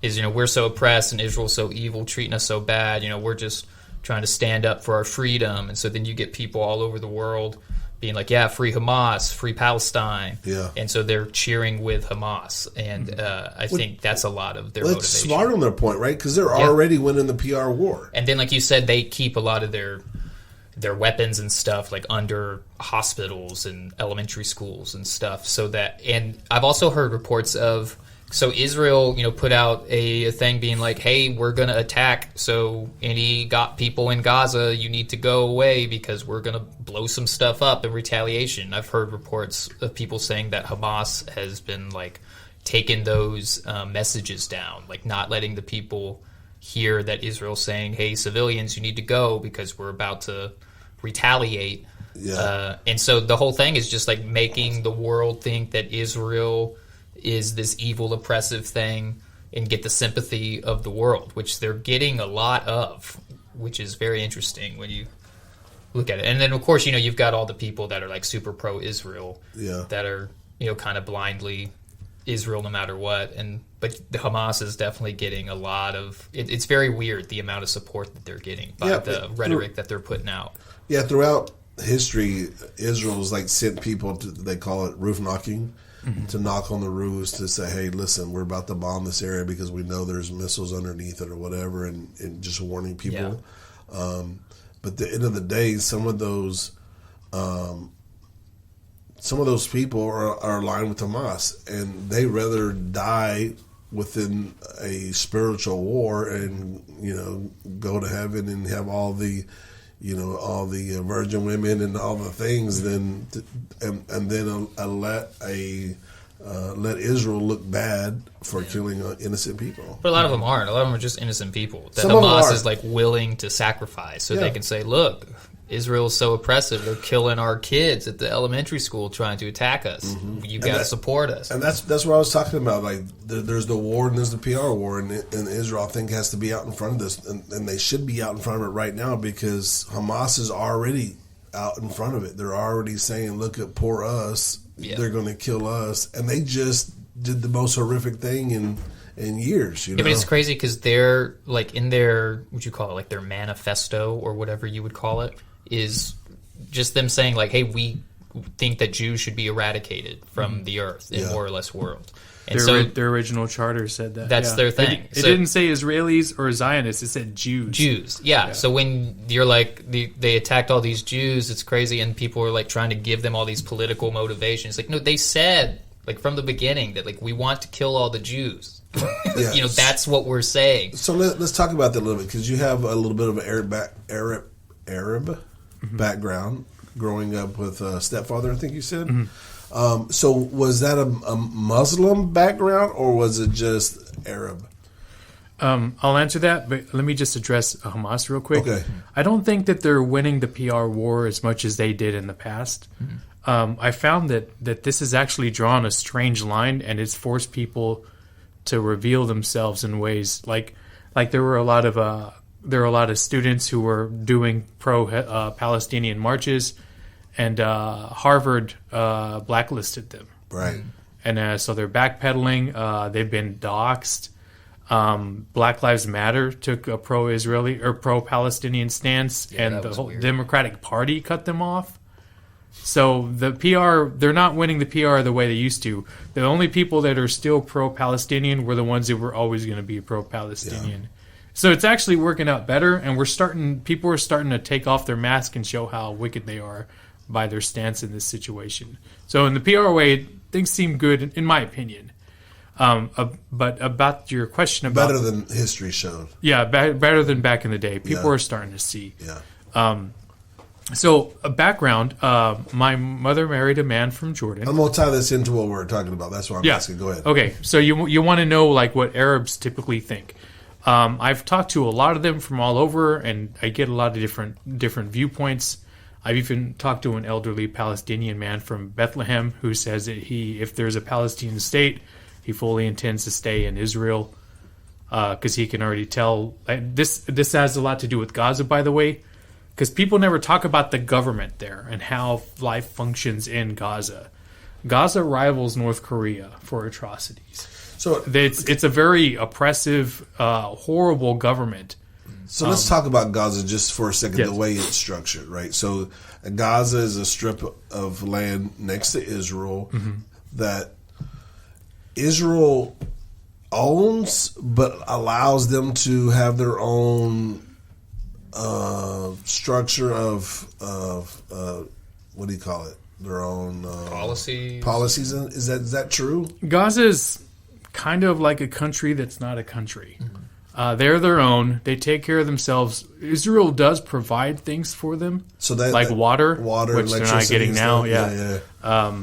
is, we're so oppressed and Israel's so evil, treating us so bad. We're just trying to stand up for our freedom. And so then you get people all over the world being like, yeah, free Hamas, free Palestine. Yeah. And so they're cheering with Hamas. And I think that's a lot of their motivation. It's smart on their point, right? Because they're already winning the PR war. And then, like you said, they keep a lot of their weapons and stuff like under hospitals and elementary schools and stuff. And I've also heard reports of, so Israel, put out a thing being like, hey, we're going to attack. So any got people in Gaza, you need to go away because we're going to blow some stuff up in retaliation. I've heard reports of people saying that Hamas has been like taking those messages down, like not letting the people hear that Israel's saying, hey, civilians, you need to go because we're about to retaliate. Yeah. And so the whole thing is just like making the world think that Israel is this evil, oppressive thing and get the sympathy of the world, which they're getting a lot of, which is very interesting when you look at it. And then, of course, you've got all the people that are like super pro-Israel that are, kind of blindly Israel no matter what. But the Hamas is definitely getting a lot of... It's very weird, the amount of support that they're getting by the rhetoric that they're putting out. Yeah, throughout history, Israel's like sent people to, they call it roof knocking, to knock on the roofs to say, hey, listen, we're about to bomb this area because we know there's missiles underneath it or whatever, and just warning people. But at the end of the day, some of those people are aligned with Hamas, and they rather die within a spiritual war and, you know, go to heaven and have all the, you know, all the virgin women and all the things, then and then let Israel look bad for killing innocent people. But a lot of them aren't. A lot of them are just innocent people that Some of them Hamas are. is like willing to sacrifice so Yeah. they can say, look, Israel is so oppressive. They're killing our kids at the elementary school trying to attack us. You got to support us. And that's what I was talking about. Like there's the war and there's the PR war, and Israel, I think, has to be out in front of this, and they should be out in front of it right now because Hamas is already out in front of it. They're already saying, "Look at poor us. Yeah. They're going to kill us," and they just did the most horrific thing in years. You know? Yeah, but it's crazy because they're like in their, what you call it, like their manifesto or whatever you would call it, is just them saying like, hey, we think that Jews should be eradicated from the earth in more or less world. And Their original charter said that. That's their thing. It didn't say Israelis or Zionists. It said Jews. Jews, yeah. So when you're like, they attacked all these Jews, it's crazy, and people are like trying to give them all these political motivations. Like, no, they said like from the beginning that like we want to kill all the Jews. Yeah. You know, that's what we're saying. So let's talk about that a little bit because you have a little bit of an Arab background growing up with a stepfather, I think you said. So was that a Muslim background or was it just Arab? I'll answer that, but let me just address Hamas real quick. Okay. I don't think that they're winning the PR war as much as they did in the past. I found that this has actually drawn a strange line, and it's forced people to reveal themselves in ways like there were a lot of students who were doing pro Palestinian marches, and Harvard blacklisted them. Right. And so they're backpedaling. They've been doxxed. Black Lives Matter took a pro-Israeli or pro-Palestinian stance, and that the was whole weird. Democratic Party cut them off. So the PR, they're not winning the PR the way they used to. The only people that are still pro-Palestinian were the ones that were always going to be pro-Palestinian. So it's actually working out better, and people are starting to take off their mask and show how wicked they are by their stance in this situation. So in the PR way, things seem good, in my opinion. But about your question about... Better than history showed. Yeah, better than back in the day. People are starting to see. Yeah. So, a background, my mother married a man from Jordan. I'm going to tie this into what we're talking about. That's why I'm asking. Go ahead. Okay, so you want to know like what Arabs typically think. I've talked to a lot of them from all over, and I get a lot of different viewpoints. I've even talked to an elderly Palestinian man from Bethlehem who says that if there's a Palestinian state, he fully intends to stay in Israel because he can already tell. This has a lot to do with Gaza, by the way, because people never talk about the government there and how life functions in Gaza. Gaza rivals North Korea for atrocities. So It's a very oppressive, horrible government. So let's talk about Gaza just for a second, Yes. the way it's structured, right? So Gaza is a strip of land next to Israel that Israel owns, but allows them to have their own structure of what do you call it? Their own policies. Is that true? Gaza is kind of like a country that's not a country. They're their own. They take care of themselves. Israel does provide things for them, So that like water, which they're not electricity getting and now. stuff. Yeah.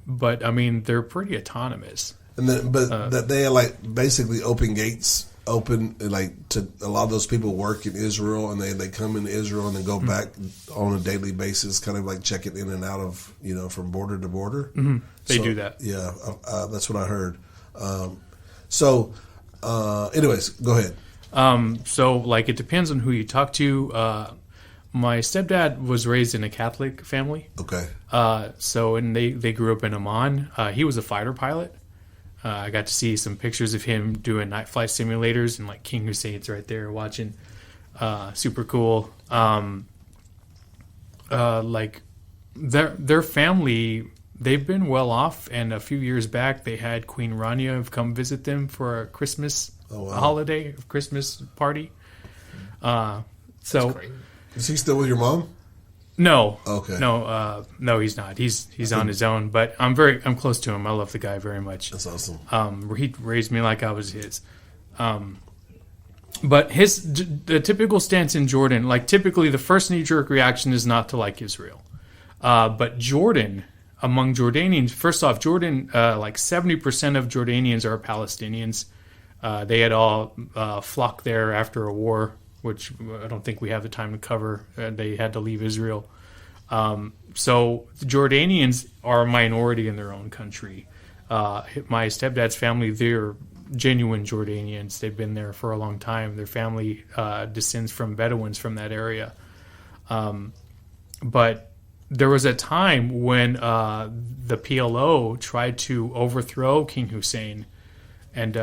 But I mean, they're pretty autonomous. And then, that they like basically open gates, like to a lot of those people work in Israel, and they come into Israel and then go back on a daily basis, kind of like checking in and out of from border to border. They do that. Yeah, that's what I heard. Anyways, go ahead. So like it depends on who you talk to. My stepdad was raised in a Catholic family. Okay. And they grew up in Amman. He was a fighter pilot. I got to see some pictures of him doing night flight simulators, and like King Hussein's right there watching. Super cool. like their family, they've been well off, and a few years back they had Queen Rania come visit them for a Christmas holiday, Christmas party. So Crazy. Is he still with your mom? no, Okay. no, he's not. He's on his own, but I'm close to him. I love the guy very much. That's awesome. He raised me like I was his. But the typical stance in Jordan, like typically the first knee-jerk reaction is not to like Israel. But Jordan, among Jordanians, first off, Jordan, like 70% of Jordanians are Palestinians. They had all flocked there after a war, which I don't think we have the time to cover. They had to leave Israel. So the Jordanians are a minority in their own country. My stepdad's family, they're genuine Jordanians. They've been there for a long time. Their family descends from Bedouins from that area. But there was a time when the PLO tried to overthrow King Hussein and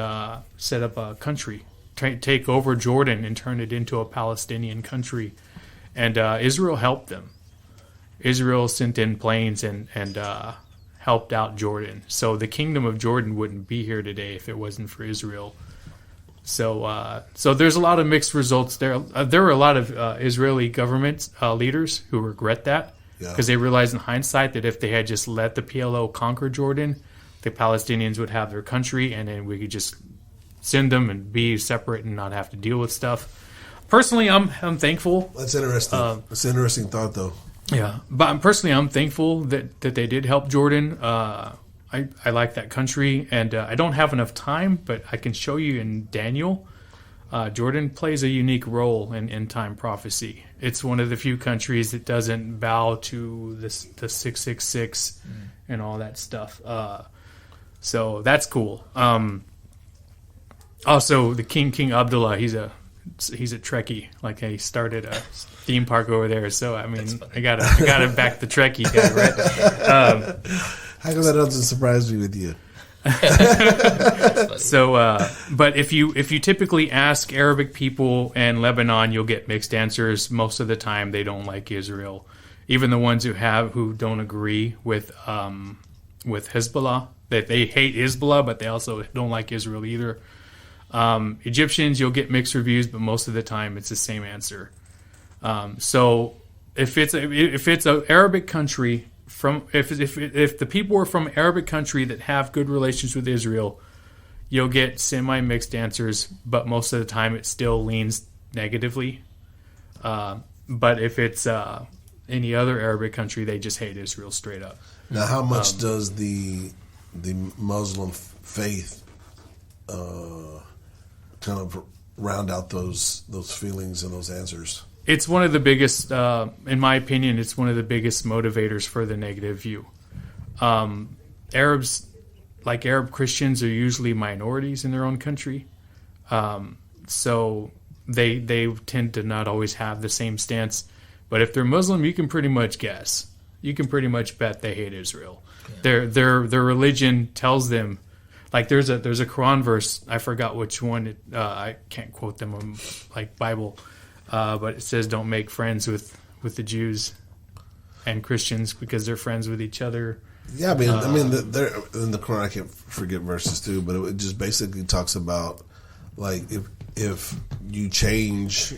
set up a country, take over Jordan and turn it into a Palestinian country. And Israel helped them. Israel sent in planes and helped out Jordan. So the kingdom of Jordan wouldn't be here today if it wasn't for Israel. So there's a lot of mixed results there. There were a lot of Israeli government leaders who regret that because they realized in hindsight that if they had just let the PLO conquer Jordan, the Palestinians would have their country, and then we could just send them and be separate and not have to deal with stuff. Personally, I'm thankful. That's interesting. That's an interesting thought, though. Yeah, but I'm thankful that they did help Jordan. I like that country, and I don't have enough time, but I can show you in Daniel. Jordan plays a unique role in end-time prophecy. It's one of the few countries that doesn't bow to the 666 and all that stuff. So that's cool. Also, the King Abdullah, he's a Trekkie. Like, he started a theme park over there. So I mean, I gotta back the Trekkie guy, right? How come that doesn't surprise me with you? So, but if you typically ask Arabic people in Lebanon, you'll get mixed answers. Most of the time, they don't like Israel. Even the ones who don't agree with Hezbollah, that they hate Hezbollah, but they also don't like Israel either. Egyptians, you'll get mixed reviews, but most of the time, it's the same answer. So, if it's an Arabic country. If the people are from an Arabic country that have good relations with Israel, you'll get semi-mixed answers, but most of the time it still leans negatively. But if it's any other Arabic country, they just hate Israel straight up. Now, how much does the Muslim faith kind of round out those feelings and those answers? It's one of the biggest, in my opinion, it's one of the biggest motivators for the negative view. Arabs, like Arab Christians, are usually minorities in their own country. So they tend to not always have the same stance. But if they're Muslim, you can pretty much guess. You can pretty much bet they hate Israel. Yeah. Their religion tells them, like there's a Quran verse, I forgot which one, I can't quote them, like Bible, but it says don't make friends with the Jews and Christians because they're friends with each other. Yeah, they're in the Quran. I can't forget verses too, but it just basically talks about like if you change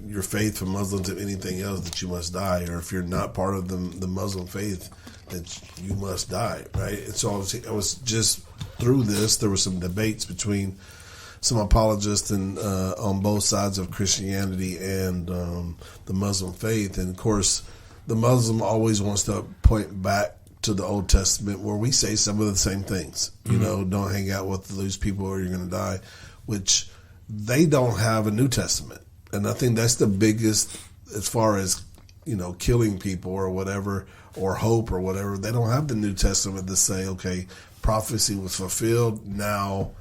your faith from Muslim to anything else, that you must die, or if you're not part of the Muslim faith, that you must die, right? And so I was just through this. There were some debates between some apologists and on both sides of Christianity and the Muslim faith, and of course, the Muslim always wants to point back to the Old Testament where we say some of the same things. You know, don't hang out with those people or you're going to die, which they don't have a New Testament. And I think that's the biggest, as far as, you know, killing people or whatever, or hope or whatever. They don't have the New Testament to say, okay, prophecy was fulfilled. Now,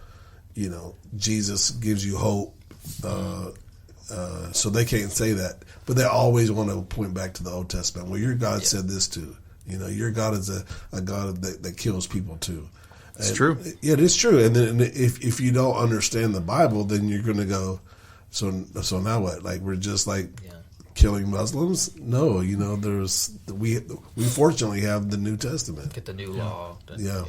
you know, Jesus gives you hope. So they can't say that. But they always want to point back to the Old Testament. Well, your God said this too. You know, your God is a God that kills people too. It's true. Yeah, it's true. And then if you don't understand the Bible, then you're going to go, so now what? Like, we're just like killing Muslims? No, we fortunately have the New Testament. Get the new law. Yeah.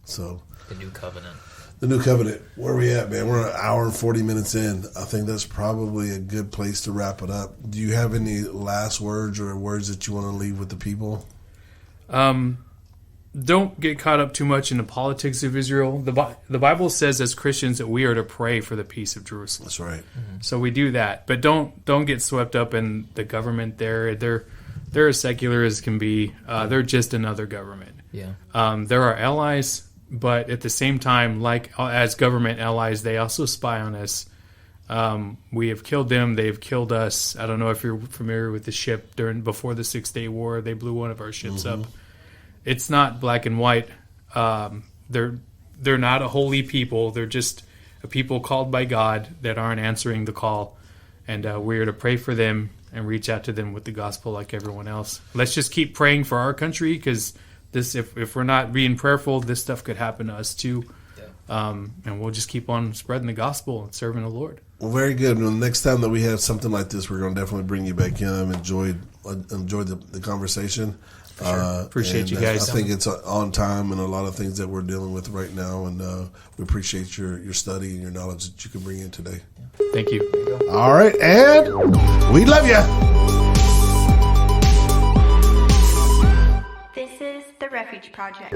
So The new covenant. the New Covenant. Where are we at, man? We're an hour and 40 minutes in. I think that's probably a good place to wrap it up. Do you have any last words or words that you want to leave with the people? Don't get caught up too much in the politics of Israel. The Bible says as Christians that we are to pray for the peace of Jerusalem. That's right. So we do that, but don't get swept up in the government there. They're as secular as can be. They're just another government. Yeah. There are allies, but at the same time, like as government allies, they also spy on us. We have killed them. They've killed us. I don't know if you're familiar with the ship before the 6 Day War. They blew one of our ships up. It's not black and white. They're not a holy people. They're just a people called by God that aren't answering the call. And we're to pray for them and reach out to them with the gospel like everyone else. Let's just keep praying for our country, because if we're not being prayerful, this stuff could happen to us too. And we'll just keep on spreading the gospel and serving the Lord. Well, very good. Well, next time that we have something like this, we're going to definitely bring you back in. I've enjoyed the conversation. Appreciate you guys. I think it's on time and a lot of things that we're dealing with right now, and we appreciate your study and your knowledge that you can bring in today. Thank you. All right, and we love you. This is the Refuge Project.